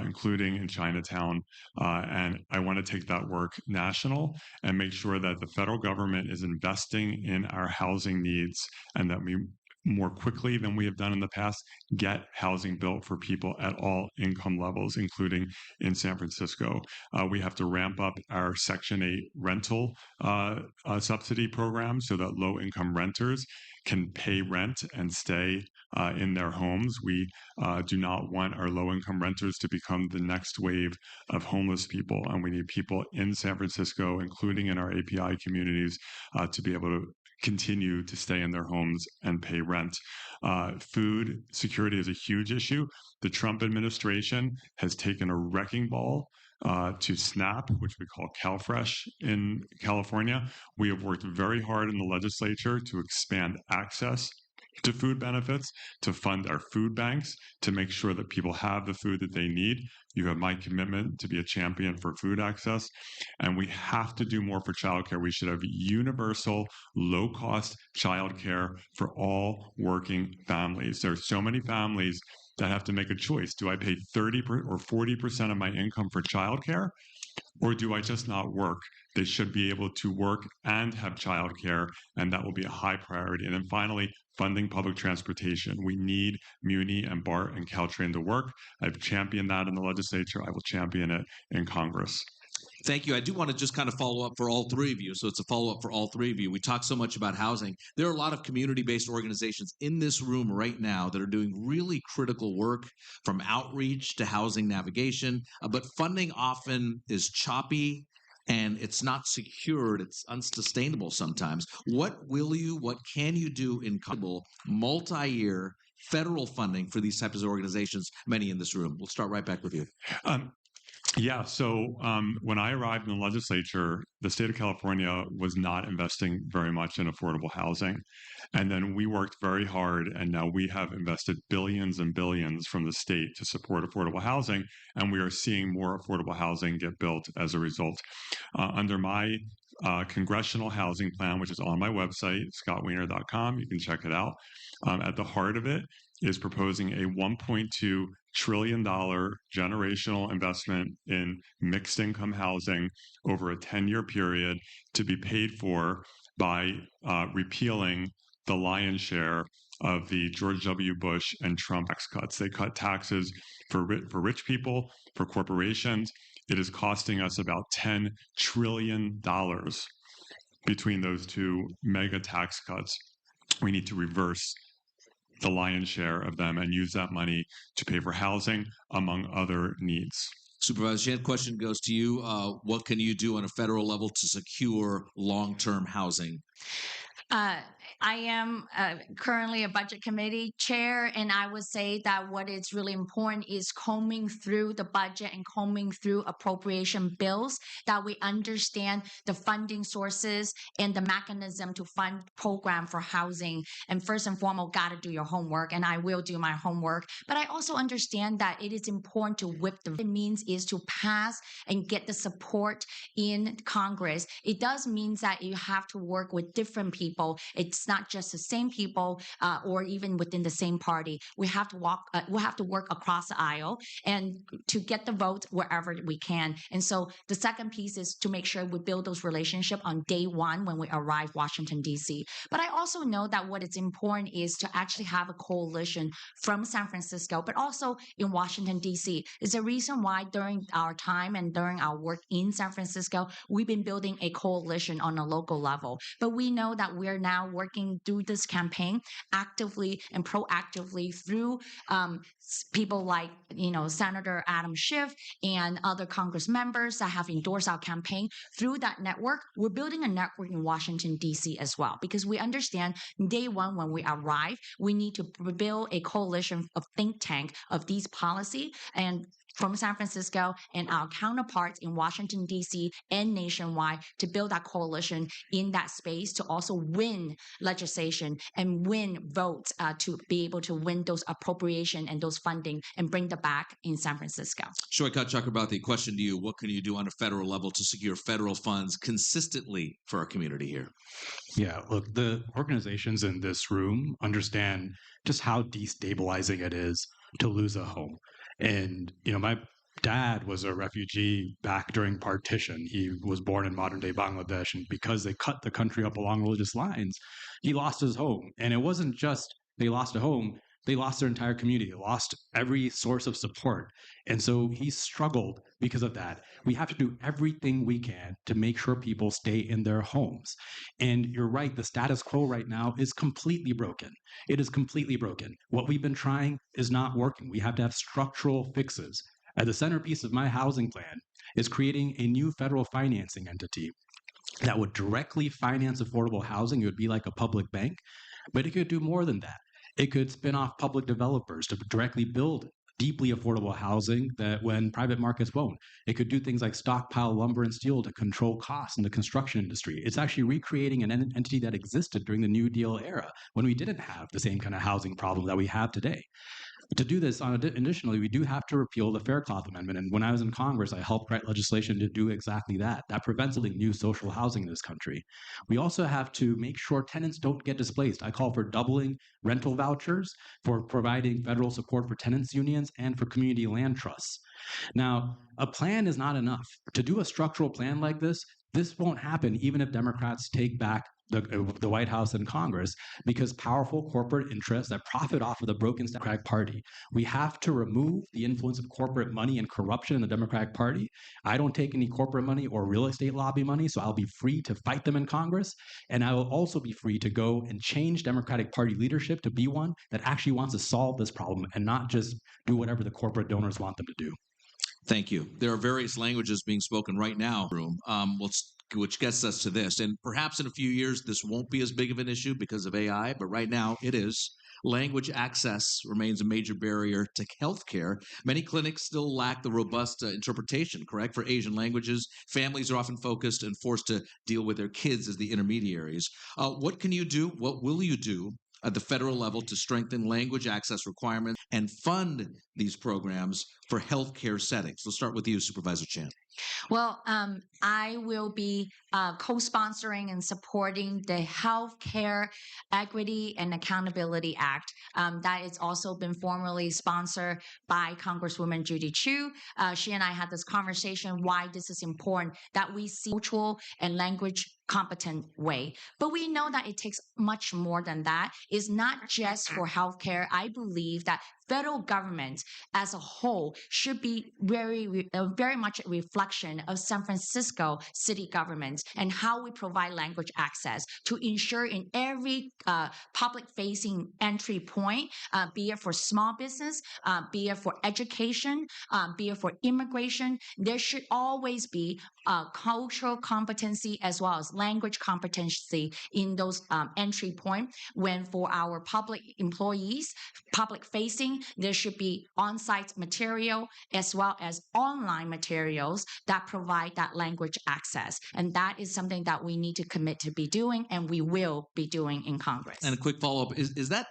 including in Chinatown. And I want to take that work national and make sure that the federal government is investing in our housing needs and that we more quickly than we have done in the past, get housing built for people at all income levels, including in San Francisco. We have to ramp up our Section 8 rental subsidy program so that low-income renters can pay rent and stay in their homes. We do not want our low-income renters to become the next wave of homeless people, and we need people in San Francisco, including in our API communities, to be able to continue to stay in their homes and pay rent. Food security is a huge issue. The Trump administration has taken a wrecking ball to SNAP, which we call CalFresh in California. We have worked very hard in the legislature to expand access to food benefits, to fund our food banks, to make sure that people have the food that they need. You have my commitment to be a champion for food access. And we have to do more for childcare. We should have universal, low-cost childcare for all working families. There are so many families that have to make a choice. Do I pay 30 or 40% of my income for childcare? Or do I just not work? They should be able to work and have childcare, and that will be a high priority. And then finally, funding public transportation. We need Muni and BART and Caltrain to work. I've championed that in the legislature. I will champion it in Congress. Thank you. I do want to just kind of follow up for all 3 of you. So it's a follow-up for all 3 of you. We talk so much about housing. There are a lot of community-based organizations in this room right now that are doing really critical work, from outreach to housing navigation, but funding often is choppy and it's not secured. It's unsustainable sometimes. What can you do in multi-year federal funding for these types of organizations, many in this room? We'll start right back with you. Yeah. So when I arrived in the legislature, the state of California was not investing very much in affordable housing. And then we worked very hard, and now we have invested billions and billions from the state to support affordable housing. And we are seeing more affordable housing get built as a result. Under my Congressional housing plan, which is on my website, scottwiener.com, you can check it out. At the heart of it is proposing a $1.2 trillion generational investment in mixed income housing over a 10-year period to be paid for by repealing the lion's share of the George W. Bush and Trump tax cuts. They cut taxes for rich people, for corporations. It is costing us about $10 trillion between those 2 mega tax cuts. We need to reverse the lion's share of them and use that money to pay for housing, among other needs. Supervisor Shan, question goes to you. What can you do on a federal level to secure long-term housing? I am currently a budget committee chair, and I would say that what is really important is combing through the budget and combing through appropriation bills, that we understand the funding sources and the mechanism to fund program for housing. And first and foremost, got to do your homework, and I will do my homework. But I also understand that it is important to whip the. It means is to pass and get the support in Congress. It does mean that you have to work with different people. It's not just the same people or even within the same party. We have to work across the aisle and to get the vote wherever we can. And so the second piece is to make sure we build those relationships on day one when we arrive Washington, D.C. But I also know that what is important is to actually have a coalition from San Francisco, but also in Washington, D.C. It's a reason why during our time and during our work in San Francisco, we've been building a coalition on a local level. But we know that we're now working working through this campaign actively and proactively through people like, Senator Adam Schiff and other Congress members that have endorsed our campaign. Through that network, we're building a network in Washington, D.C. as well, because we understand day one when we arrive, we need to build a coalition of think tank of these policy and from San Francisco and our counterparts in Washington, D.C. and nationwide to build that coalition in that space to also win legislation and win votes to be able to win those appropriation and those funding and bring them back in San Francisco. Shoikat Chakrabarti, question to you. What can you do on a federal level to secure federal funds consistently for our community here? Yeah, look, the organizations in this room understand just how destabilizing it is to lose a home. And, my dad was a refugee back during partition. He was born in modern day Bangladesh. And because they cut the country up along religious lines, he lost his home. And it wasn't just they lost a home, they lost their entire community, lost every source of support. And so he struggled because of that. We have to do everything we can to make sure people stay in their homes. And you're right, the status quo right now is completely broken. It is completely broken. What we've been trying is not working. We have to have structural fixes. At the centerpiece of my housing plan is creating a new federal financing entity that would directly finance affordable housing. It would be like a public bank, but it could do more than that. It could spin off public developers to directly build deeply affordable housing that when private markets won't. It could do things like stockpile lumber and steel to control costs in the construction industry. It's actually recreating an entity that existed during the New Deal era when we didn't have the same kind of housing problem that we have today. To do this, additionally, we do have to repeal the Fair Cloth Amendment. And when I was in Congress, I helped write legislation to do exactly that. That prevents building new social housing in this country. We also have to make sure tenants don't get displaced. I call for doubling rental vouchers, for providing federal support for tenants unions, and for community land trusts. Now, a plan is not enough. To do a structural plan like this won't happen even if Democrats take back the White House and Congress, because powerful corporate interests that profit off of the broken Democratic Party. We have to remove the influence of corporate money and corruption in the Democratic Party. I don't take any corporate money or real estate lobby money, so I'll be free to fight them in Congress. And I will also be free to go and change Democratic Party leadership to be one that actually wants to solve this problem and not just do whatever the corporate donors want them to do. Thank you. There are various languages being spoken right now, which gets us to this. And perhaps in a few years, this won't be as big of an issue because of AI, but right now it is. Language access remains a major barrier to healthcare. Many clinics still lack the robust interpretation, correct, for Asian languages. Families are often focused and forced to deal with their kids as the intermediaries. What can you do? What will you do at the federal level to strengthen language access requirements and fund these programs for healthcare settings? Let's start with you, Supervisor Chan. Well, I will be co-sponsoring and supporting the Healthcare Equity and Accountability Act that has also been formally sponsored by Congresswoman Judy Chu. She and I had this conversation why this is important, that we see cultural and language competent way. But we know that it takes much more than that. It's not just for healthcare. I believe that federal government as a whole should be very much a reflection of San Francisco city government and how we provide language access to ensure in every public-facing entry point, be it for small business, be it for education, be it for immigration, there should always be cultural competency as well as language competency in those entry point. When for our public employees, public facing, there should be on-site material as well as online materials that provide that language access. And that is something that we need to commit to be doing, and we will be doing in Congress. And a quick follow-up, is that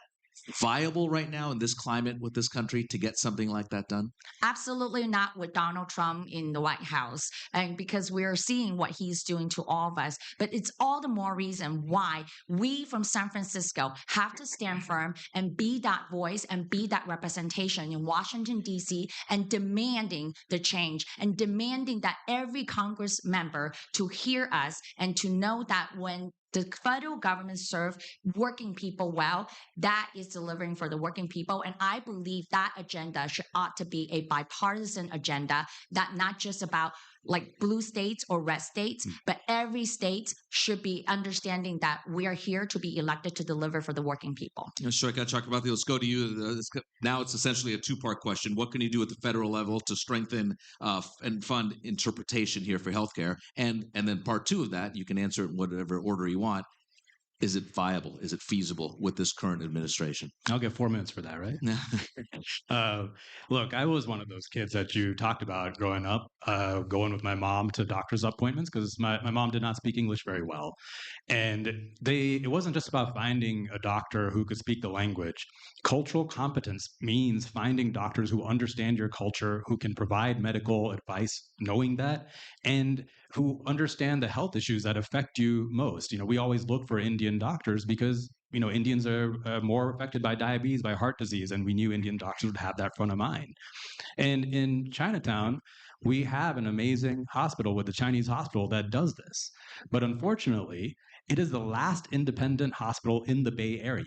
viable right now in this climate with this country to get something like that done? Absolutely not with Donald Trump in the White House, and because we're seeing what he's doing to all of us. But it's all the more reason why we from San Francisco have to stand firm and be that voice and be that representation in Washington, D.C., and demanding the change and demanding that every Congress member to hear us and to know that when the federal government serve working people well, that is delivering for the working people. And I believe that agenda ought to be a bipartisan agenda, that not just about like blue states or red states, but every state should be understanding that we are here to be elected to deliver for the working people. Shoika Chakrabarti, let's go to you. Now it's essentially a two-part question. What can you do at the federal level to strengthen and fund interpretation here for healthcare? And then part two of that, you can answer it in whatever order you want. Is it viable? Is it feasible with this current administration? I'll get 4 minutes for that, right? Look, I was one of those kids that you talked about growing up, going with my mom to doctor's appointments because my mom did not speak English very well. And it wasn't just about finding a doctor who could speak the language. Cultural competence means finding doctors who understand your culture, who can provide medical advice, knowing that, and who understand the health issues that affect you most. We always look for Indian doctors because Indians are more affected by diabetes, by heart disease, and we knew Indian doctors would have that front of mind. And in Chinatown, we have an amazing hospital with the Chinese hospital that does this. But unfortunately, it is the last independent hospital in the Bay Area.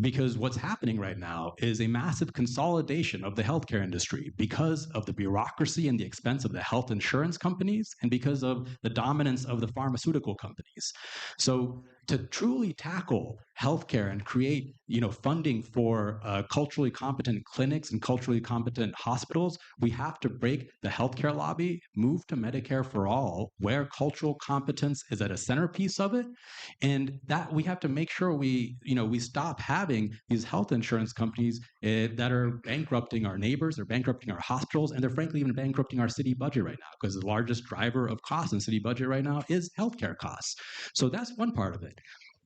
Because what's happening right now is a massive consolidation of the healthcare industry because of the bureaucracy and the expense of the health insurance companies and because of the dominance of the pharmaceutical companies. So to truly tackle healthcare and create, funding for culturally competent clinics and culturally competent hospitals, we have to break the healthcare lobby, move to Medicare for all, where cultural competence is at a centerpiece of it, and that we have to make sure we stop having these health insurance companies that are bankrupting our neighbors, they're bankrupting our hospitals, and they're frankly even bankrupting our city budget right now because the largest driver of costs in city budget right now is healthcare costs. So that's one part of it.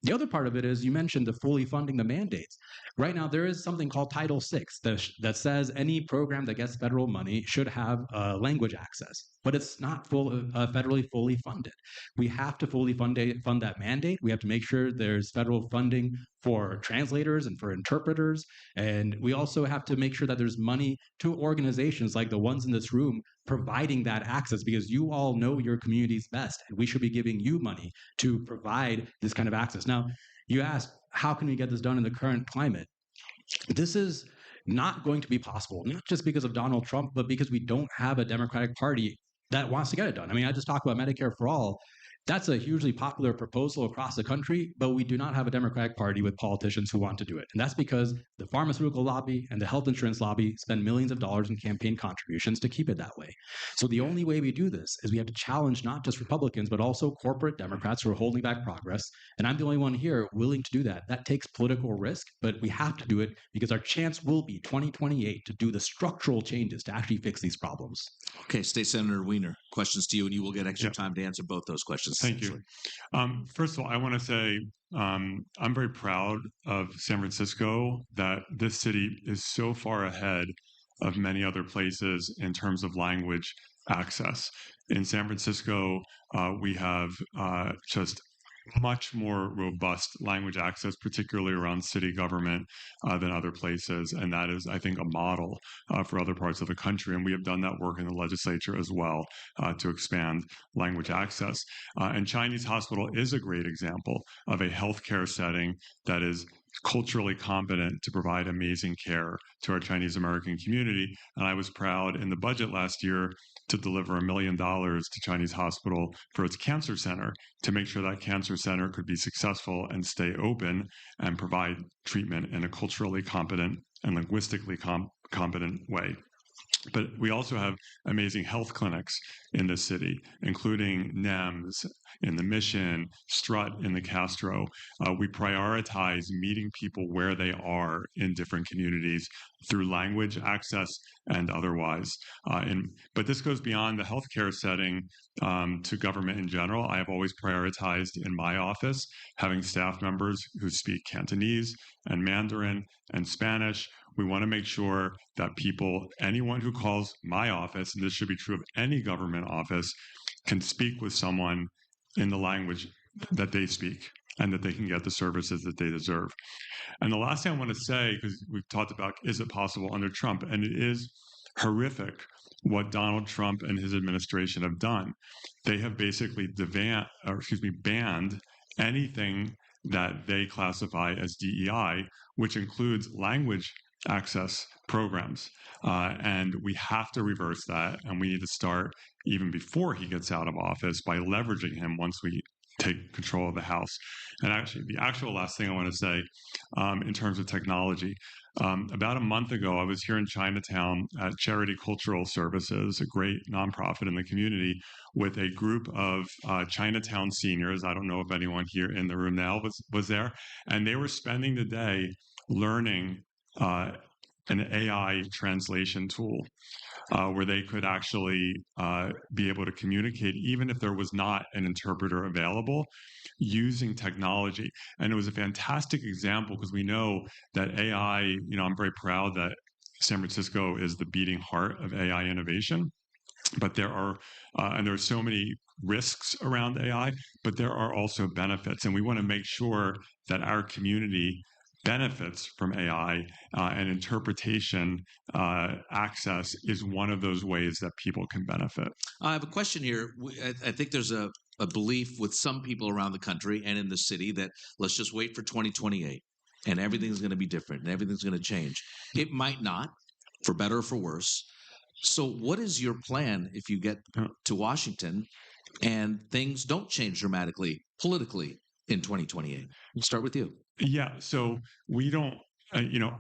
The other part of it is you mentioned the fully funding the mandates. Right now, there is something called Title VI that says any program that gets federal money should have language access, but it's not federally fully funded. We have to fully fund that mandate. We have to make sure there's federal funding for translators and for interpreters. And we also have to make sure that there's money to organizations like the ones in this room providing that access, because you all know your communities best, and we should be giving you money to provide this kind of access. Now, you asked, how can we get this done in the current climate? This is not going to be possible, not just because of Donald Trump, but because we don't have a Democratic Party that wants to get it done. I mean, I just talked about Medicare for all. That's a hugely popular proposal across the country, but we do not have a Democratic Party with politicians who want to do it. And that's because the pharmaceutical lobby and the health insurance lobby spend millions of dollars in campaign contributions to keep it that way. So the only way we do this is we have to challenge not just Republicans, but also corporate Democrats who are holding back progress. And I'm the only one here willing to do that. That takes political risk, but we have to do it because our chance will be 2028 to do the structural changes to actually fix these problems. Okay, State Senator Wiener, questions to you, and you will get extra time to answer both those questions. Thank you. First of all, I want to say I'm very proud of San Francisco, that this city is so far ahead of many other places in terms of language access. In San Francisco, we have just much more robust language access, particularly around city government, than other places. And that is, I think, a model for other parts of the country. And we have done that work in the legislature as well to expand language access. And Chinese Hospital is a great example of a healthcare setting that is culturally competent to provide amazing care to our Chinese American community. And I was proud in the budget last year to deliver $1 million to Chinese Hospital for its cancer center to make sure that cancer center could be successful and stay open and provide treatment in a culturally competent and linguistically competent way. But we also have amazing health clinics in the city, including NEMS in the Mission, Strut in the Castro. We prioritize meeting people where they are in different communities through language access and otherwise. But this goes beyond the healthcare setting to government in general. I have always prioritized in my office having staff members who speak Cantonese and Mandarin and Spanish. We want to make sure that people, anyone who calls my office, and this should be true of any government office, can speak with someone in the language that they speak and that they can get the services that they deserve. And the last thing I want to say, because we've talked about, is it possible under Trump? And it is horrific what Donald Trump and his administration have done. They have basically banned anything that they classify as DEI, which includes language access programs. And we have to reverse that. And we need to start even before he gets out of office by leveraging him once we take control of the House. And actually, the actual last thing I want to say in terms of technology, about a month ago, I was here in Chinatown at Charity Cultural Services, a great nonprofit in the community, with a group of Chinatown seniors. I don't know if anyone here in the room now was there. And they were spending the day learning an AI translation tool where they could actually be able to communicate, even if there was not an interpreter available, using technology. And it was a fantastic example because we know that AI, I'm very proud that San Francisco is the beating heart of AI innovation. But there are so many risks around AI, but there are also benefits. And we want to make sure that our community benefits from AI, and interpretation access is one of those ways that people can benefit. I have a question here. I think there's a belief with some people around the country and in the city that let's just wait for 2028 and everything's going to be different and everything's going to change. It might not, for better or for worse. So what is your plan if you get to Washington and things don't change dramatically politically in 2028? We'll start with you. Yeah, so we don't,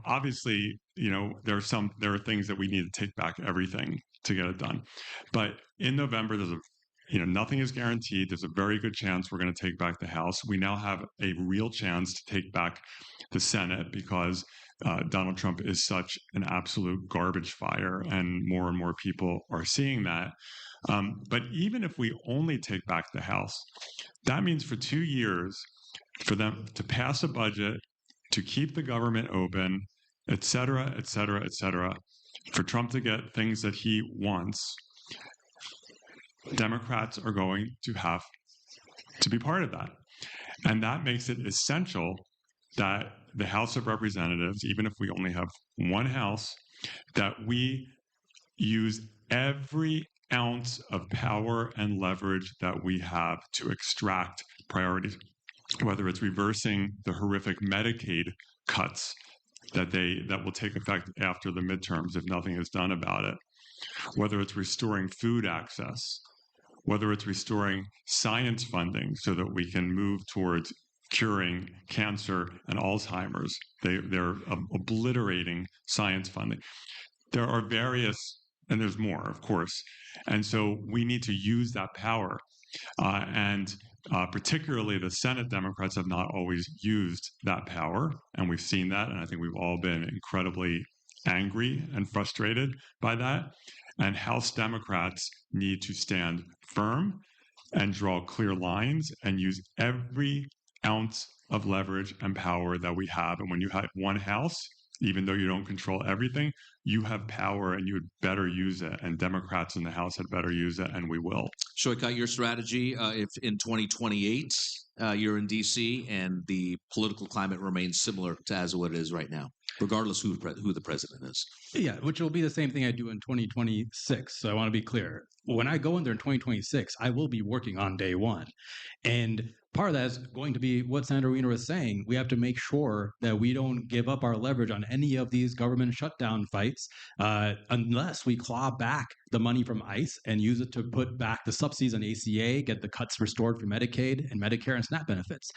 obviously, there are things that we need to take back everything to get it done. But in November, there's nothing is guaranteed. There's a very good chance we're going to take back the House. We now have a real chance to take back the Senate because Donald Trump is such an absolute garbage fire, and more people are seeing that. But even if we only take back the House, that means for 2 years, for them to pass a budget, to keep the government open, et cetera, et cetera, et cetera, for Trump to get things that he wants, Democrats are going to have to be part of that. And that makes it essential that the House of Representatives, even if we only have one House, that we use every ounce of power and leverage that we have to extract priorities, whether it's reversing the horrific Medicaid cuts that will take effect after the midterms if nothing is done about it, whether it's restoring food access, whether it's restoring science funding so that we can move towards curing cancer and Alzheimer's. They're obliterating science funding. There are various, and there's more, of course. And so we need to use that power. And particularly the Senate Democrats have not always used that power. And we've seen that. And I think we've all been incredibly angry and frustrated by that. And House Democrats need to stand firm and draw clear lines and use every ounce of leverage and power that we have. And when you have one House, even though you don't control everything, you have power and you had better use it. And Democrats in the House had better use it, and we will. Shoika, your strategy, if in 2028 you're in D.C. and the political climate remains similar to as what it is right now, regardless who the president is. Yeah, which will be the same thing I do in 2026. So I want to be clear. When I go in there in 2026, I will be working on day one. And part of that is going to be what Senator Wiener was saying. We have to make sure that we don't give up our leverage on any of these government shutdown fights unless we claw back the money from ICE and use it to put back the subsidies on ACA, get the cuts restored for Medicaid and Medicare and SNAP benefits.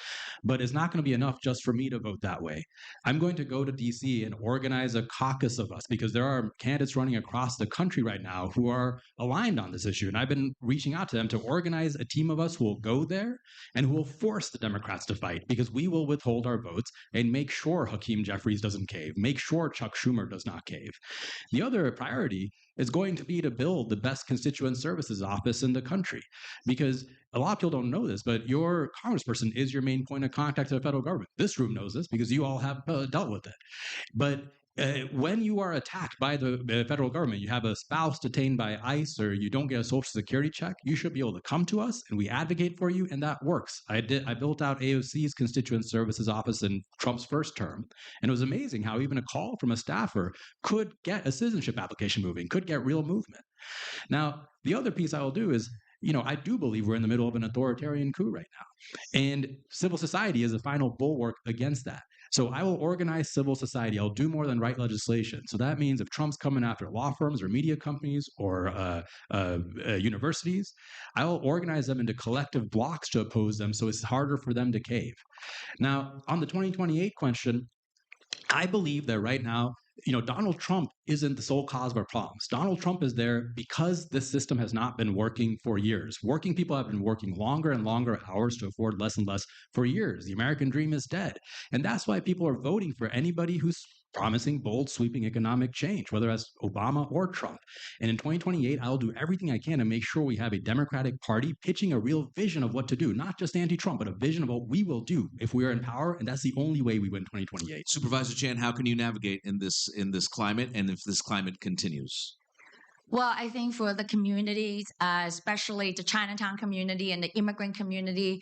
But it's not going to be enough just for me to vote that way. I'm going to go to DC and organize a caucus of us because there are candidates running across the country right now who are aligned on this issue. And I've been reaching out to them to organize a team of us who will go there and who will force the Democrats to fight, because we will withhold our votes and make sure Hakeem Jeffries doesn't cave, make sure Chuck Schumer does not cave. The other priority is going to be to build the best constituent services office in the country, because a lot of people don't know this, but your congressperson is your main point of contact to the federal government. This room knows this because you all have dealt with it. But when you are attacked by the federal government, you have a spouse detained by ICE or you don't get a social security check, you should be able to come to us and we advocate for you, and that works. I built out AOC's constituent services office in Trump's first term, and it was amazing how even a call from a staffer could get a citizenship application moving, could get real movement. Now, the other piece I will do is, I do believe we're in the middle of an authoritarian coup right now, and civil society is the final bulwark against that. So I will organize civil society. I'll do more than write legislation. So that means if Trump's coming after law firms or media companies or universities, I will organize them into collective blocks to oppose them so it's harder for them to cave. Now, on the 2028 question, I believe that right now, Donald Trump isn't the sole cause of our problems. Donald Trump is there because this system has not been working for years. Working people have been working longer and longer hours to afford less and less for years. The American dream is dead. And that's why people are voting for anybody who's promising bold, sweeping economic change, whether that's Obama or Trump. And in 2028, I'll do everything I can to make sure we have a Democratic Party pitching a real vision of what to do, not just anti-Trump, but a vision of what we will do if we are in power. And that's the only way we win 2028. Supervisor Chan, how can you navigate in this climate, and if this climate continues? Well, I think for the communities, especially the Chinatown community and the immigrant community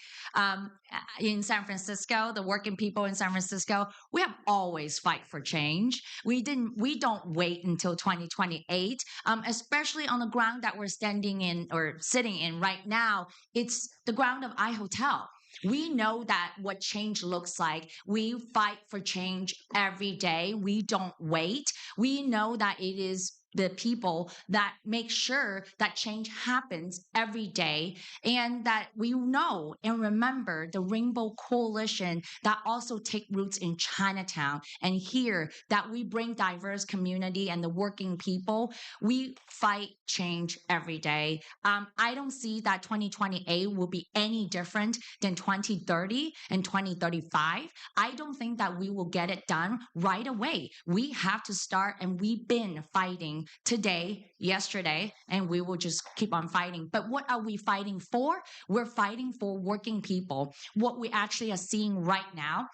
in San Francisco, the working people in San Francisco, we have always fight for change. We don't wait until 2028, especially on the ground that we're standing in or sitting in right now. It's the ground of iHotel. We know that what change looks like. We fight for change every day. We don't wait. We know that it is the people that make sure that change happens every day, and that we know and remember the Rainbow Coalition that also take roots in Chinatown, and here that we bring diverse community and the working people. We fight change every day. I don't see that 2028 will be any different than 2030 and 2035. I don't think that we will get it done right away. We have to start, and we've been fighting today, yesterday, and we will just keep on fighting. But what are we fighting for? We're fighting for working people. What we actually are seeing right now,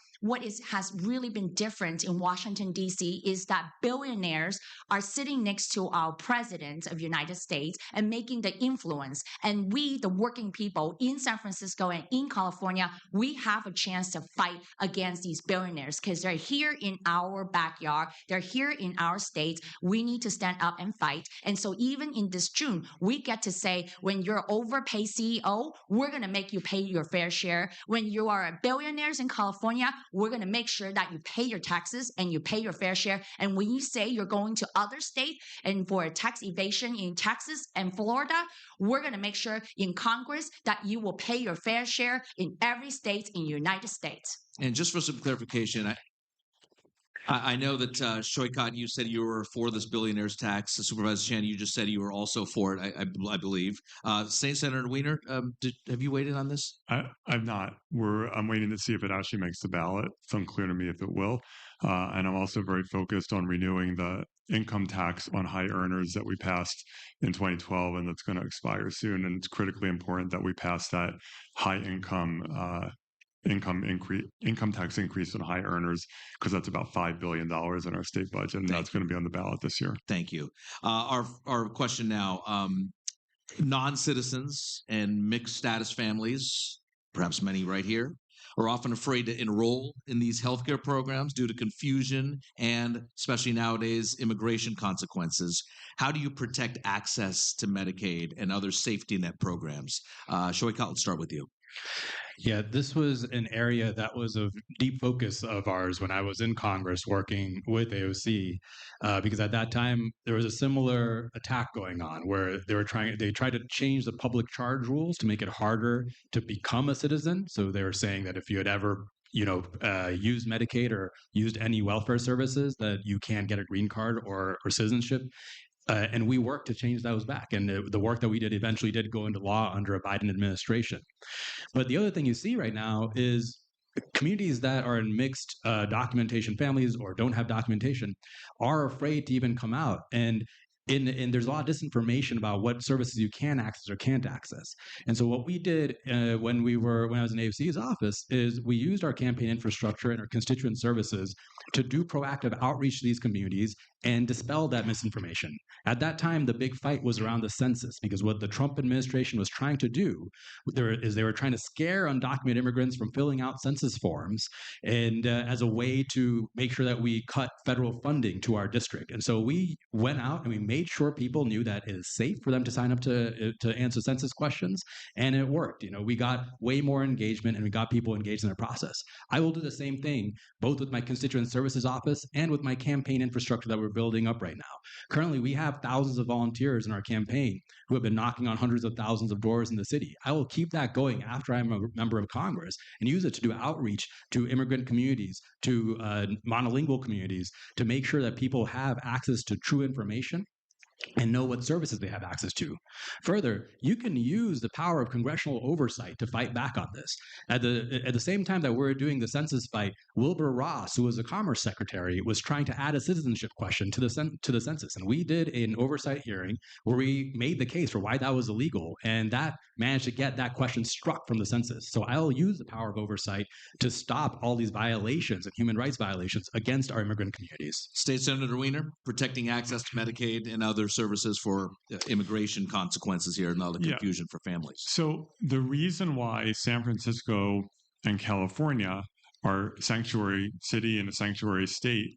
has really been different in Washington, D.C., is that billionaires are sitting next to our president of the United States and making the influence. And we, the working people in San Francisco and in California, we have a chance to fight against these billionaires because they're here in our backyard. They're here in our states. We need to stand up and fight. And so even in this June, we get to say, when you're overpaid CEO, we're going to make you pay your fair share. When you are billionaires in California, we're going to make sure that you pay your taxes and you pay your fair share. And when you say you're going to other states and for a tax evasion in Texas and Florida, we're going to make sure in Congress that you will pay your fair share in every state in the United States. And just for some clarification, I know that Shoikat, you said you were for this billionaire's tax. Supervisor Chan, you just said you were also for it, I believe. Senator Wiener, have you weighed in on this? I've not. I'm waiting to see if it actually makes the ballot. It's unclear to me if it will. And I'm also very focused on renewing the income tax on high earners that we passed in 2012, and that's going to expire soon. And it's critically important that we pass that high income tax increase on high earners, because that's about $5 billion in our state budget, and that's going to be on the ballot this year. Thank you. Our question now, non-citizens and mixed status families, perhaps many right here, are often afraid to enroll in these healthcare programs due to confusion and, especially nowadays, immigration consequences. How do you protect access to Medicaid and other safety net programs? Shoikat, let's start with you. Yeah, this was an area that was of deep focus of ours when I was in Congress working with AOC, because at that time there was a similar attack going on where they tried to change the public charge rules to make it harder to become a citizen. So they were saying that if you had ever used Medicaid or used any welfare services, that you can't get a green card or citizenship. And we worked to change those back. And the work that we did eventually did go into law under a Biden administration. But the other thing you see right now is communities that are in mixed documentation families or don't have documentation are afraid to even come out. And there's a lot of disinformation about what services you can access or can't access. And so what we did when I was in AOC's office is we used our campaign infrastructure and our constituent services to do proactive outreach to these communities and dispel that misinformation. At that time, the big fight was around the census, because what the Trump administration was trying to do they were trying to scare undocumented immigrants from filling out census forms, and as a way to make sure that we cut federal funding to our district. And so we went out and we made sure people knew that it is safe for them to sign up to answer census questions, and it worked. We got way more engagement, and we got people engaged in the process. I will do the same thing both with my constituent services office and with my campaign infrastructure that we're building up right now. Currently, we have thousands of volunteers in our campaign who have been knocking on hundreds of thousands of doors in the city. I will keep that going after I'm a member of Congress and use it to do outreach to immigrant communities, to monolingual communities, to make sure that people have access to true information and know what services they have access to. Further, you can use the power of congressional oversight to fight back on this. At the same time that we're doing the census fight, Wilbur Ross, who was the Commerce Secretary, was trying to add a citizenship question to the census. And we did an oversight hearing where we made the case for why that was illegal, and that managed to get that question struck from the census. So I'll use the power of oversight to stop all these violations and human rights violations against our immigrant communities. State Senator Wiener, protecting access to Medicaid and other services for immigration consequences here and all the confusion for families. So the reason why San Francisco and California are a sanctuary city and a sanctuary state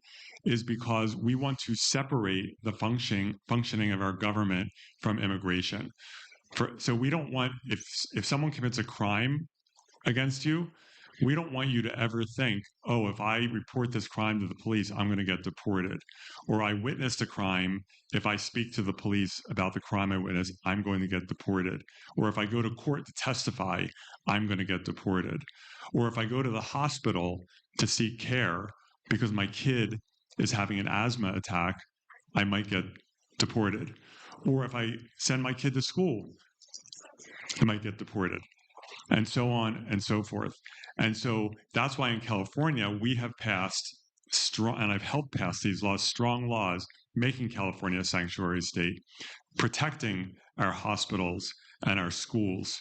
is because we want to separate the functioning of our government from immigration. So we don't want, if someone commits a crime against you, we don't want you to ever think, oh, if I report this crime to the police, I'm going to get deported. Or I witnessed a crime. If I speak to the police about the crime I witnessed, I'm going to get deported. Or if I go to court to testify, I'm going to get deported. Or if I go to the hospital to seek care because my kid is having an asthma attack, I might get deported. Or if I send my kid to school, I might get deported. And so on and so forth. And so that's why in California, we have passed strong, and I've helped pass these laws, strong laws, making California a sanctuary state, protecting our hospitals and our schools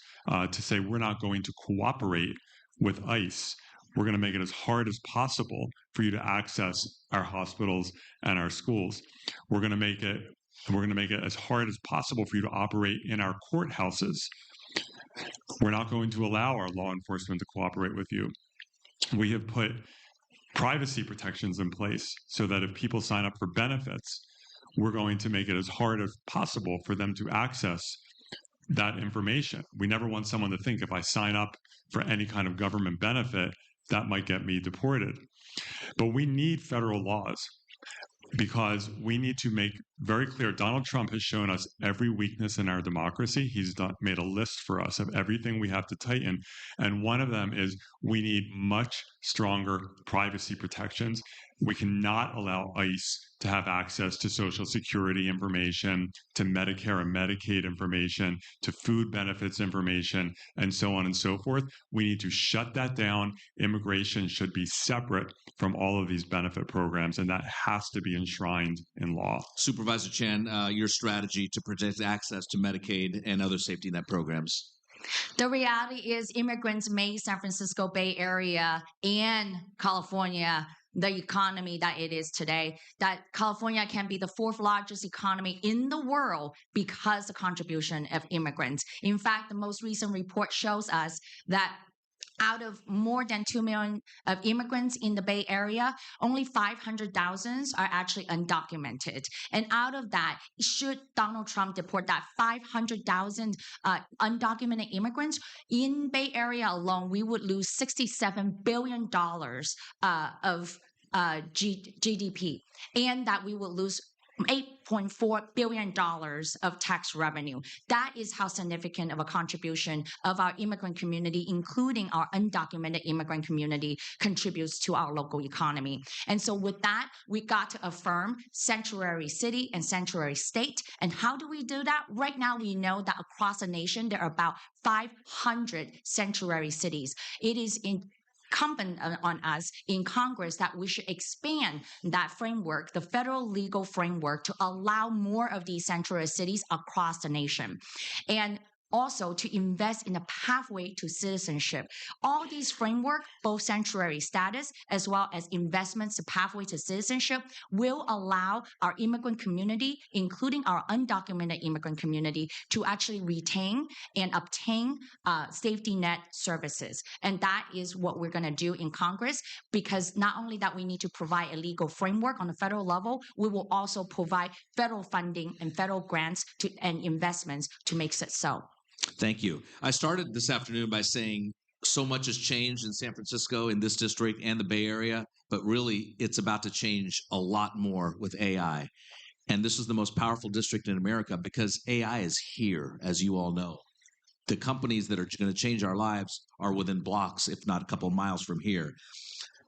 to say we're not going to cooperate with ICE. We're going to make it as hard as possible for you to access our hospitals and our schools. We're going to make it as hard as possible for you to operate in our courthouses. We're not going to allow our law enforcement to cooperate with you. We have put privacy protections in place so that if people sign up for benefits, we're going to make it as hard as possible for them to access that information. We never want someone to think if I sign up for any kind of government benefit, that might get me deported. But we need federal laws because we need to make very clear. Donald Trump has shown us every weakness in our democracy. He's made a list for us of everything we have to tighten. And one of them is we need much stronger privacy protections. We cannot allow ICE to have access to Social Security information, to Medicare and Medicaid information, to food benefits information, and so on and so forth. We need to shut that down. Immigration should be separate from all of these benefit programs, and that has to be enshrined in law. Supervisor Chan, your strategy to protect access to Medicaid and other safety net programs. The reality is immigrants made San Francisco Bay Area and California the economy that it is today, that California can be the fourth largest economy in the world because the contribution of immigrants. In fact, the most recent report shows us that out of more than 2 million of immigrants in the Bay Area, only 500,000 are actually undocumented. And out of that, should Donald Trump deport that 500,000 undocumented immigrants in Bay Area alone, we would lose $67 billion of GDP, and that we will lose $8.4 billion of tax revenue. That is how significant of a contribution of our immigrant community, including our undocumented immigrant community, contributes to our local economy. And so with that, we got to affirm sanctuary city and sanctuary state. And how do we do that? Right now, we know that across the nation, there are about 500 sanctuary cities. It is incumbent on us in Congress that we should expand that framework, the federal legal framework, to allow more of these sanctuary cities across the nation. And also to invest in a pathway to citizenship. All these framework, both sanctuary status as well as investments to pathway to citizenship, will allow our immigrant community, including our undocumented immigrant community, to actually retain and obtain safety net services. And that is what we're going to do in Congress, because not only that we need to provide a legal framework on the federal level, we will also provide federal funding and federal grants and investments to make it so. Thank you. I started this afternoon by saying so much has changed in San Francisco, in this district and the Bay Area, but really it's about to change a lot more with AI. And this is the most powerful district in America because AI is here, as you all know. The companies that are going to change our lives are within blocks, if not a couple of miles from here.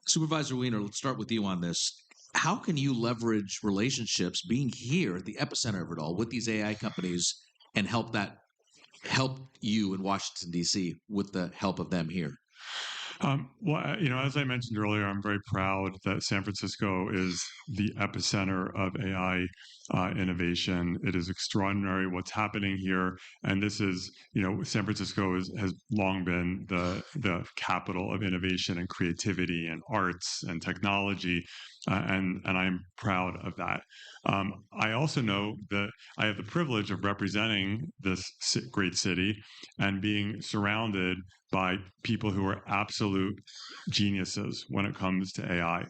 Supervisor Wiener, let's start with you on this. How can you leverage relationships being here at the epicenter of it all with these AI companies and help you in Washington, D.C. with the help of them here? Well, as I mentioned earlier, I'm very proud that San Francisco is the epicenter of AI innovation. It is extraordinary what's happening here. And this is, San Francisco has long been the capital of innovation and creativity and arts and technology. And I'm proud of that. I also know that I have the privilege of representing this great city and being surrounded by people who are absolute geniuses when it comes to AI.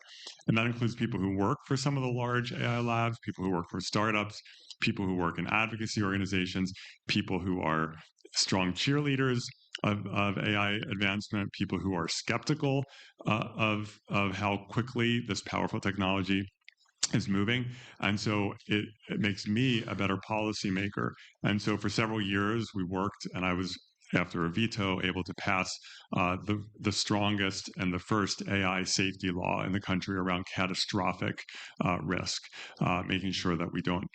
And that includes people who work for some of the large AI labs, people who work for startups, people who work in advocacy organizations, people who are strong cheerleaders of AI advancement, people who are skeptical of how quickly this powerful technology is moving. And so it makes me a better policymaker. And so for several years we worked, and I was, after a veto, able to pass the strongest and the first AI safety law in the country around catastrophic risk, making sure that we don't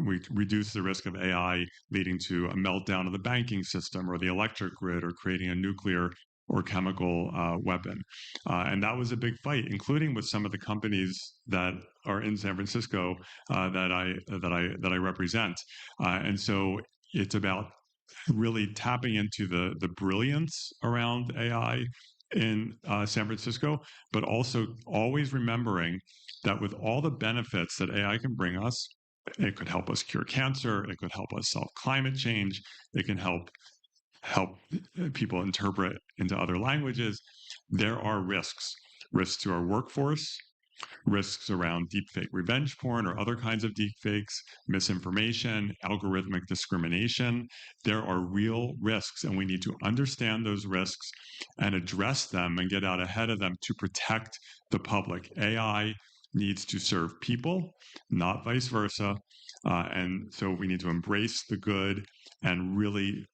we reduce the risk of AI leading to a meltdown of the banking system or the electric grid or creating a nuclear or chemical weapon. And that was a big fight, including with some of the companies that are in San Francisco that I represent. And so it's about really tapping into the brilliance around AI in San Francisco, but also always remembering that with all the benefits that AI can bring us, it could help us cure cancer, it could help us solve climate change, it can help people interpret into other languages. There are risks to our workforce, risks around deepfake revenge porn or other kinds of deepfakes, misinformation, algorithmic discrimination. There are real risks, and we need to understand those risks and address them and get out ahead of them to protect the public. AI needs to serve people, not vice versa. And so we need to embrace the good and really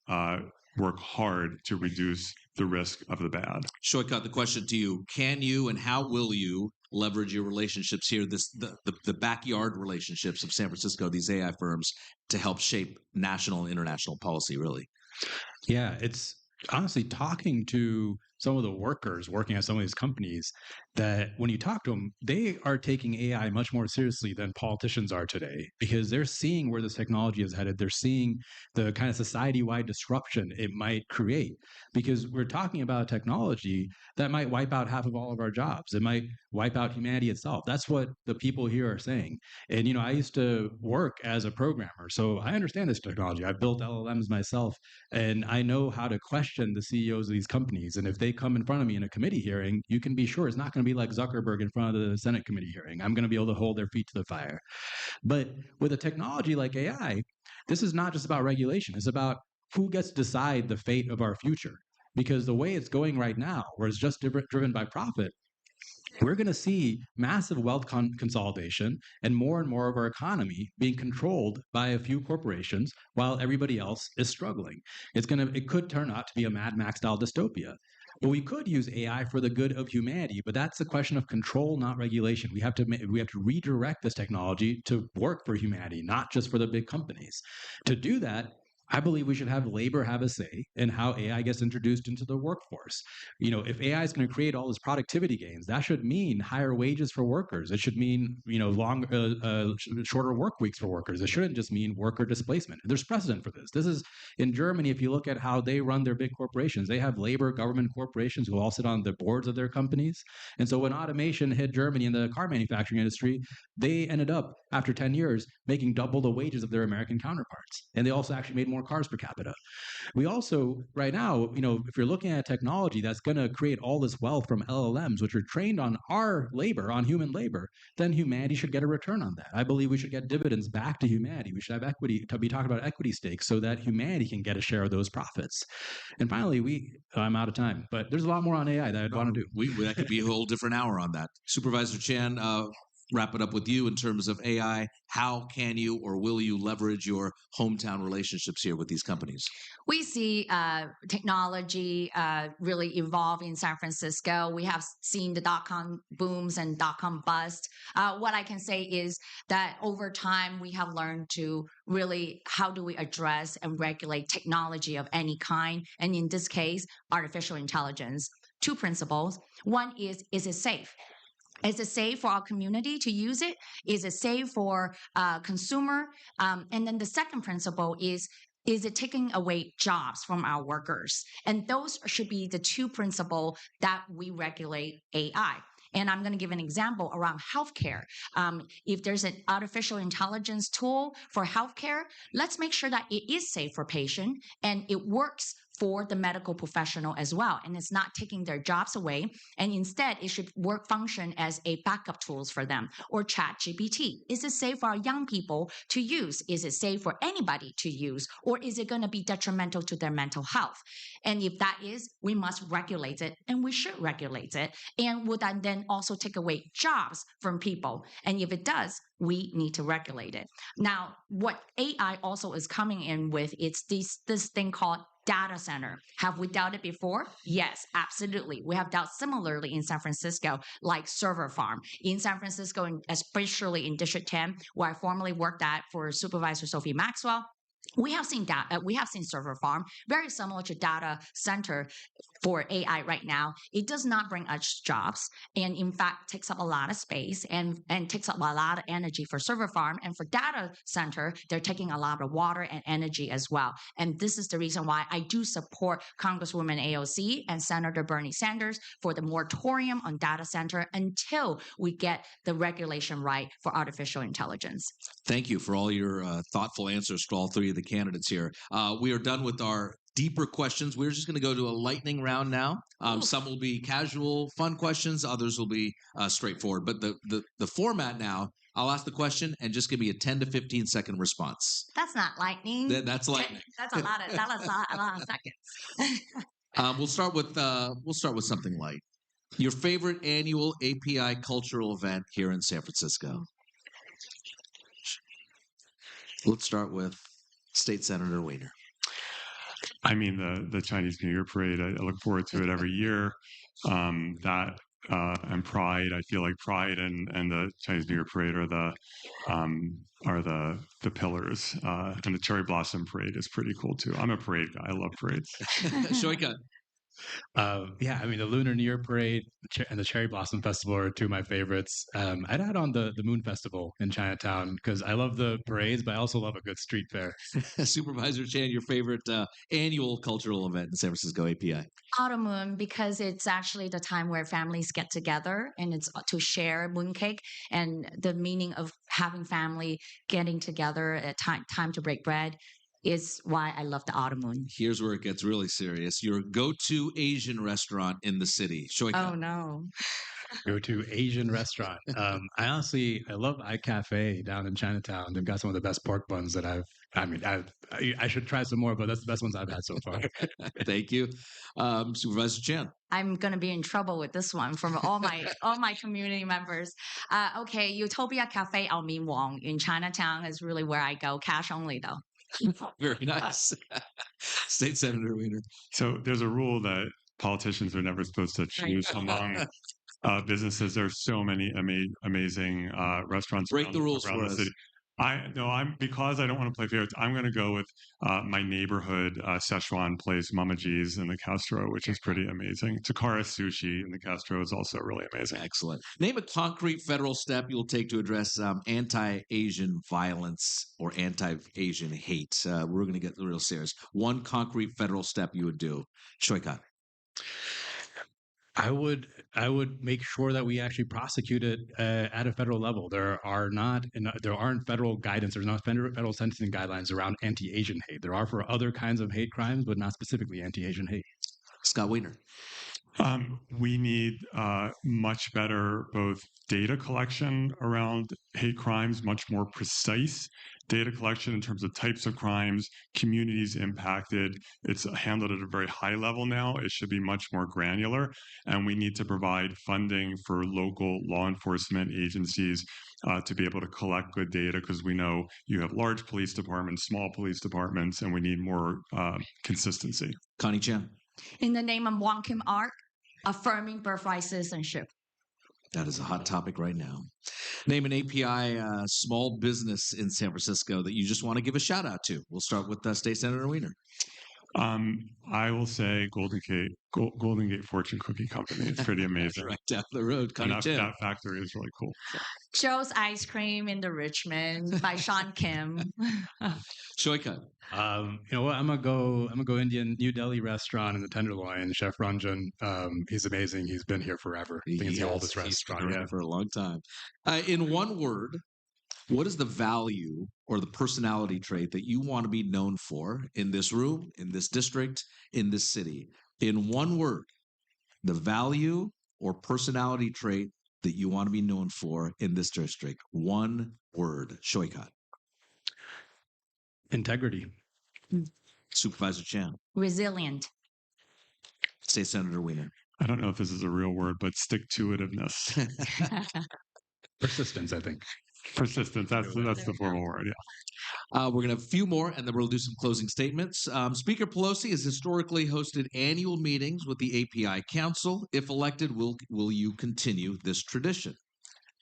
work hard to reduce the risk of the bad. Shoykot, the question to you: can you and how will you leverage your relationships here, the backyard relationships of San Francisco, these AI firms, to help shape national and international policy, really? Yeah, it's honestly talking to some of the workers working at some of these companies that when you talk to them, they are taking AI much more seriously than politicians are today, because they're seeing where this technology is headed. They're seeing the kind of society-wide disruption it might create, because we're talking about technology that might wipe out half of all of our jobs. It might wipe out humanity itself. That's what the people here are saying. And, I used to work as a programmer, so I understand this technology. I've built LLMs myself, and I know how to question the CEOs of these companies. And if they come in front of me in a committee hearing, you can be sure it's not going to be like Zuckerberg in front of the Senate committee hearing. I'm going to be able to hold their feet to the fire. But with a technology like AI, this is not just about regulation. It's about who gets to decide the fate of our future. Because the way it's going right now, where it's just driven by profit, we're going to see massive wealth consolidation and more of our economy being controlled by a few corporations while everybody else is struggling. It could turn out to be a Mad Max style dystopia. But we could use AI for the good of humanity, but that's a question of control, not regulation. We have to redirect this technology to work for humanity, not just for the big companies. To do that, I believe we should have labor have a say in how AI gets introduced into the workforce. If AI is going to create all these productivity gains, that should mean higher wages for workers. It should mean, shorter work weeks for workers. It shouldn't just mean worker displacement. And there's precedent for this. This is in Germany. If you look at how they run their big corporations, they have labor government corporations who all sit on the boards of their companies. And so when automation hit Germany in the car manufacturing industry, they ended up, after 10 years, making double the wages of their American counterparts. And they also actually made more cars per capita. We also, right now, if you're looking at technology that's going to create all this wealth from LLMs, which are trained on our labor, on human labor, then humanity should get a return on that. I believe we should get dividends back to humanity. We should have equity, to be talking about equity stakes so that humanity can get a share of those profits. And finally, I'm out of time, but there's a lot more on AI that I'd want to do. That could be a whole different hour on that. Supervisor Chan, wrap it up with you in terms of AI. How can you or will you leverage your hometown relationships here with these companies? We see technology really evolve in San Francisco. We have seen the dot-com booms and dot-com bust. What I can say is that over time, we have learned to really, how do we address and regulate technology of any kind? And in this case, artificial intelligence. Two principles. One is it safe? Is it safe for our community to use it? Is it safe for consumer? And then the second principle is it taking away jobs from our workers? And those should be the two principles that we regulate AI. And I'm going to give an example around healthcare. If there's an artificial intelligence tool for healthcare, let's make sure that it is safe for patient and it works for the medical professional as well. And it's not taking their jobs away. And instead, it should function as a backup tools for them. Or ChatGPT. Is it safe for our young people to use? Is it safe for anybody to use? Or is it going to be detrimental to their mental health? And if that is, we must regulate it, and we should regulate it. And would that then also take away jobs from people? And if it does, we need to regulate it. Now, what AI also is coming in with, it's this thing called data center. Have we dealt it before? Yes, absolutely. We have dealt similarly in San Francisco, like server farm. In San Francisco, especially in District 10, where I formerly worked at for Supervisor Sophie Maxwell, we have seen server farm, very similar to data center for AI right now. It does not bring us jobs, and in fact takes up a lot of space and takes up a lot of energy for server farm. And for data center, they're taking a lot of water and energy as well. And this is the reason why I do support Congresswoman AOC and Senator Bernie Sanders for the moratorium on data center until we get the regulation right for artificial intelligence. Thank you for all your thoughtful answers to all three of the candidates here. We are done with our deeper questions. We're just going to go to a lightning round now. Some will be casual, fun questions. Others will be straightforward. But the format now, I'll ask the question and just give me a 10 to 15 second response. That's not lightning. That's lightning. That's a lot of seconds. We'll start with something light. Your favorite annual API cultural event here in San Francisco? Let's start with State Senator Weiner. I mean, the Chinese New Year parade, I look forward to it every year. That and Pride, I feel like Pride and the Chinese New Year parade are the pillars. And the Cherry Blossom Parade is pretty cool too. I'm a parade guy. I love parades. Shoika. Yeah, I mean, the Lunar New Year Parade and the Cherry Blossom Festival are two of my favorites. I'd add on the Moon Festival in Chinatown because I love the parades, but I also love a good street fair. Supervisor Chan, your favorite annual cultural event in San Francisco API? Autumn Moon, because it's actually the time where families get together and it's to share mooncake, and the meaning of having family getting together at time to break bread is why I love the Autumn Moon. Here's where it gets really serious. Your go-to Asian restaurant in the city. Shoika. Oh, no. Go-to Asian restaurant. I love iCafe down in Chinatown. They've got some of the best pork buns that I should try some more, but that's the best ones I've had so far. Thank you. Supervisor Chan. I'm going to be in trouble with this one from all my community members. Okay, Utopia Cafe Ao Min Wong in Chinatown is really where I go. Cash only, though. Very nice. State Senator Weiner. So there's a rule that politicians are never supposed to choose among businesses. There's so many amazing restaurants Break the rules around for the us. city. Because I don't want to play favorites. I'm going to go with my neighborhood Szechuan place, Mama G's in the Castro, which is pretty amazing. Takara Sushi in the Castro is also really amazing. Excellent. Name a concrete federal step you'll take to address anti-Asian violence or anti-Asian hate. We're going to get real serious. One concrete federal step you would do. Shoika. I would make sure that we actually prosecute it at a federal level. There aren't federal guidance. There's not federal sentencing guidelines around anti-Asian hate. There are for other kinds of hate crimes, but not specifically anti-Asian hate. Scott Wiener. We need much better both data collection around hate crimes, much more precise data collection in terms of types of crimes, communities impacted. It's handled at a very high level now. It should be much more granular. And we need to provide funding for local law enforcement agencies to be able to collect good data, because we know you have large police departments, small police departments, and we need more consistency. Connie Chan. In the name of Wong Kim Ark, affirming birthright citizenship. That is a hot topic right now. Name an API small business in San Francisco that you just want to give a shout out to. We'll start with State Senator Wiener. I will say Golden Gate Fortune Cookie Company. It's pretty amazing. Right down the road. That factory is really cool. Joe's Ice Cream in the Richmond by Sean Kim. Shoika. You know what? I'm gonna go Indian New Delhi restaurant in the Tenderloin. Chef Ranjan, he's amazing. He's been here forever. I think it's the oldest restaurant. He's been around for a long time. In one word, what is the value or the personality trait that you want to be known for in this room, in this district, in this city? In one word, the value or personality trait that you want to be known for in this district. One word. Shoika. Integrity. Supervisor Chan. Resilient. State Senator Wiener. I don't know if this is a real word, but stick-to-itiveness. Persistence, I think. Persistence. That's the formal word. Yeah. We're going to have a few more, and then we'll do some closing statements. Speaker Pelosi has historically hosted annual meetings with the API Council. If elected, will you continue this tradition?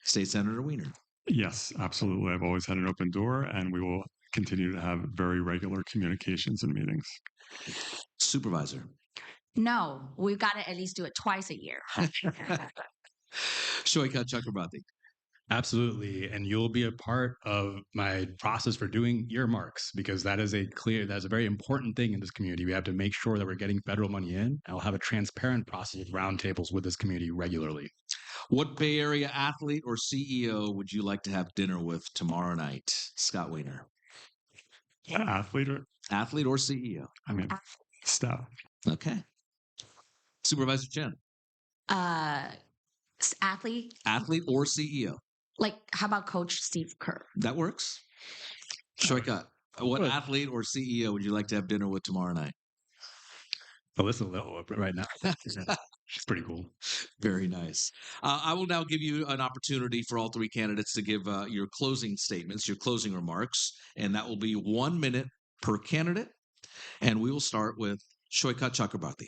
State Senator Wiener. Yes, absolutely. I've always had an open door, and we will continue to have very regular communications and meetings. Supervisor. No, we've got to at least do it twice a year. Shoika Chakrabarti. Absolutely. And you'll be a part of my process for doing earmarks, because that's a very important thing in this community. We have to make sure that we're getting federal money in. I'll have a transparent process of roundtables with this community regularly. What Bay Area athlete or CEO would you like to have dinner with tomorrow night? Scott Wiener. Athlete or CEO? I mean, staff. Okay. Supervisor Chen. Athlete or CEO? Like, how about Coach Steve Kerr? That works. Shoika, what athlete or CEO would you like to have dinner with tomorrow night? Alyssa Little right now. She's pretty cool. Very nice. I will now give you an opportunity for all three candidates to give your closing statements, your closing remarks, and that will be 1 minute per candidate. And we will start with Shoika Chakrabarti.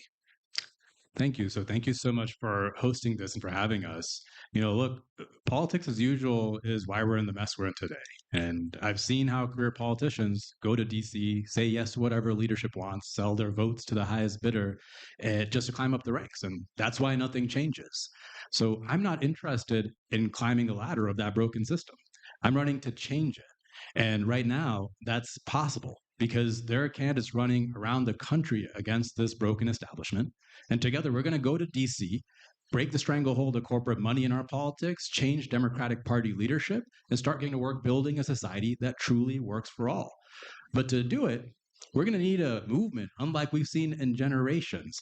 Thank you. So thank you so much for hosting this and for having us. You know, look, politics as usual is why we're in the mess we're in today. And I've seen how career politicians go to DC, say yes to whatever leadership wants, sell their votes to the highest bidder just to climb up the ranks. And that's why nothing changes. So I'm not interested in climbing the ladder of that broken system. I'm running to change it. And right now, that's possible because there are candidates running around the country against this broken establishment. And together, we're going to go to DC, break the stranglehold of corporate money in our politics, change Democratic Party leadership, and start getting to work building a society that truly works for all. But to do it, we're going to need a movement unlike we've seen in generations.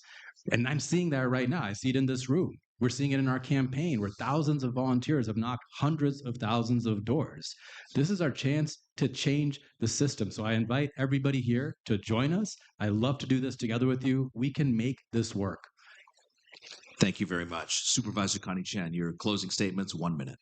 And I'm seeing that right now. I see it in this room. We're seeing it in our campaign where thousands of volunteers have knocked hundreds of thousands of doors. This is our chance to change the system. So I invite everybody here to join us. I love to do this together with you. We can make this work. Thank you very much. Supervisor Connie Chan, your closing statements, 1 minute.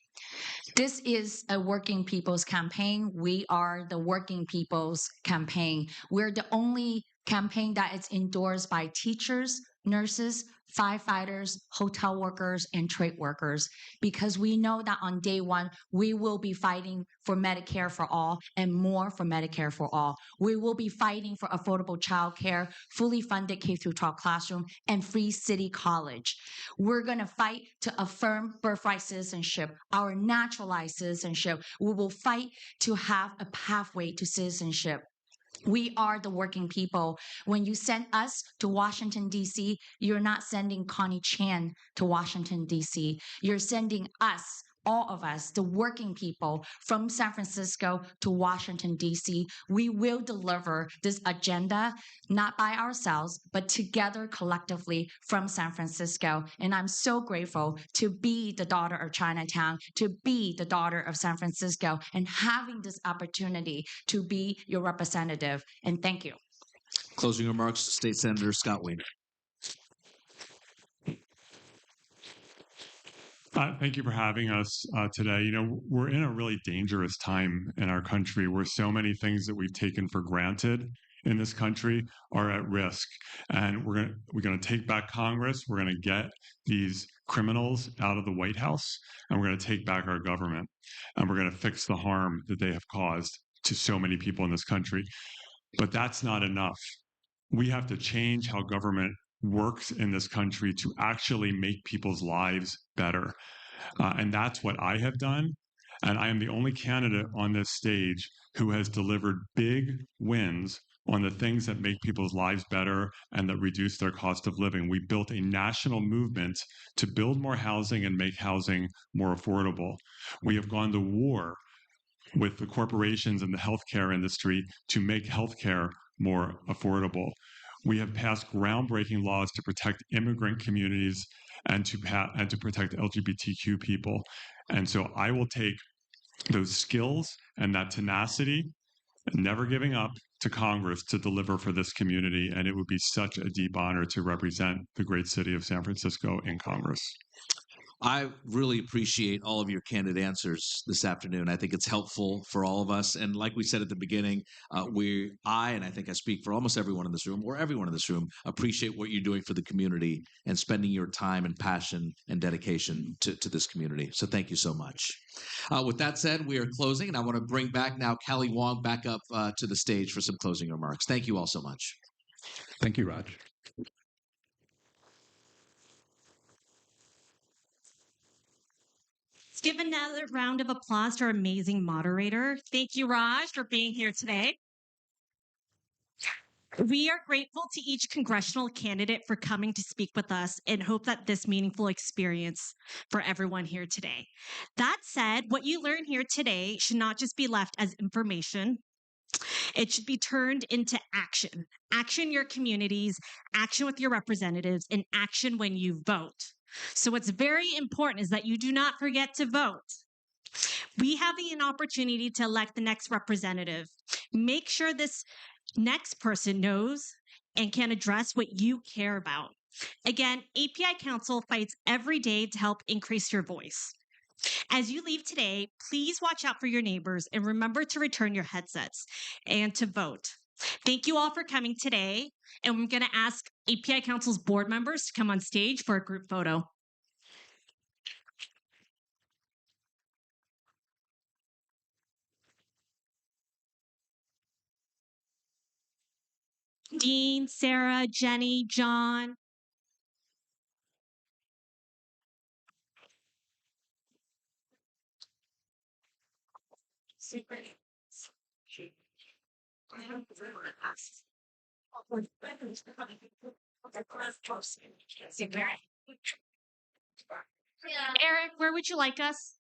This is a working people's campaign. We are the working people's campaign. We're the only campaign that is endorsed by teachers, nurses, firefighters, hotel workers, and trade workers, because we know that on day one, we will be fighting for Medicare for all and more for Medicare for all. We will be fighting for affordable childcare, fully funded K-12 classroom, and free city college. We're going to fight to affirm birthright citizenship, our naturalized citizenship. We will fight to have a pathway to citizenship. We are the working people. When you send us to Washington, D.C., you're not sending Connie Chan to Washington, D.C. You're sending us, all of us, the working people from San Francisco to Washington, D.C. We will deliver this agenda, not by ourselves, but together collectively from San Francisco. And I'm so grateful to be the daughter of Chinatown, to be the daughter of San Francisco, and having this opportunity to be your representative. And thank you. Closing remarks, State Senator Scott Wiener. Thank you for having us today. You know, we're in a really dangerous time in our country where so many things that we've taken for granted in this country are at risk. And we're gonna take back Congress. We're gonna get these criminals out of the White House, and we're gonna take back our government, and we're gonna fix the harm that they have caused to so many people in this country. But that's not enough. We have to change how government works in this country to actually make people's lives better. And that's what I have done. And I am the only candidate on this stage who has delivered big wins on the things that make people's lives better and that reduce their cost of living. We built a national movement to build more housing and make housing more affordable. We have gone to war with the corporations and the healthcare industry to make healthcare more affordable. We have passed groundbreaking laws to protect immigrant communities and to protect LGBTQ people. And so I will take those skills and that tenacity, never giving up, to Congress to deliver for this community. And it would be such a deep honor to represent the great city of San Francisco in Congress. I really appreciate all of your candid answers this afternoon. I think it's helpful for all of us. And like we said at the beginning, and I think I speak for almost everyone in this room, or everyone in this room, appreciate what you're doing for the community and spending your time and passion and dedication to this community. So thank you so much. With that said, we are closing, and I want to bring back now Callie Wong back up to the stage for some closing remarks. Thank you all so much. Thank you, Raj. Let's give another round of applause to our amazing moderator. Thank you, Raj, for being here today. We are grateful to each congressional candidate for coming to speak with us and hope that this meaningful experience for everyone here today. That said, what you learn here today should not just be left as information. It should be turned into action. Action in your communities, action with your representatives, and action when you vote. So what's very important is that you do not forget to vote. We have an opportunity to elect the next representative. Make sure this next person knows and can address what you care about. Again, API Council fights every day to help increase your voice. As you leave today, please watch out for your neighbors and remember to return your headsets and to vote. Thank you all for coming today. And I'm going to ask API Council's board members to come on stage for a group photo. Dean, Sarah, Jenny, John. Super. Eric, where would you like us?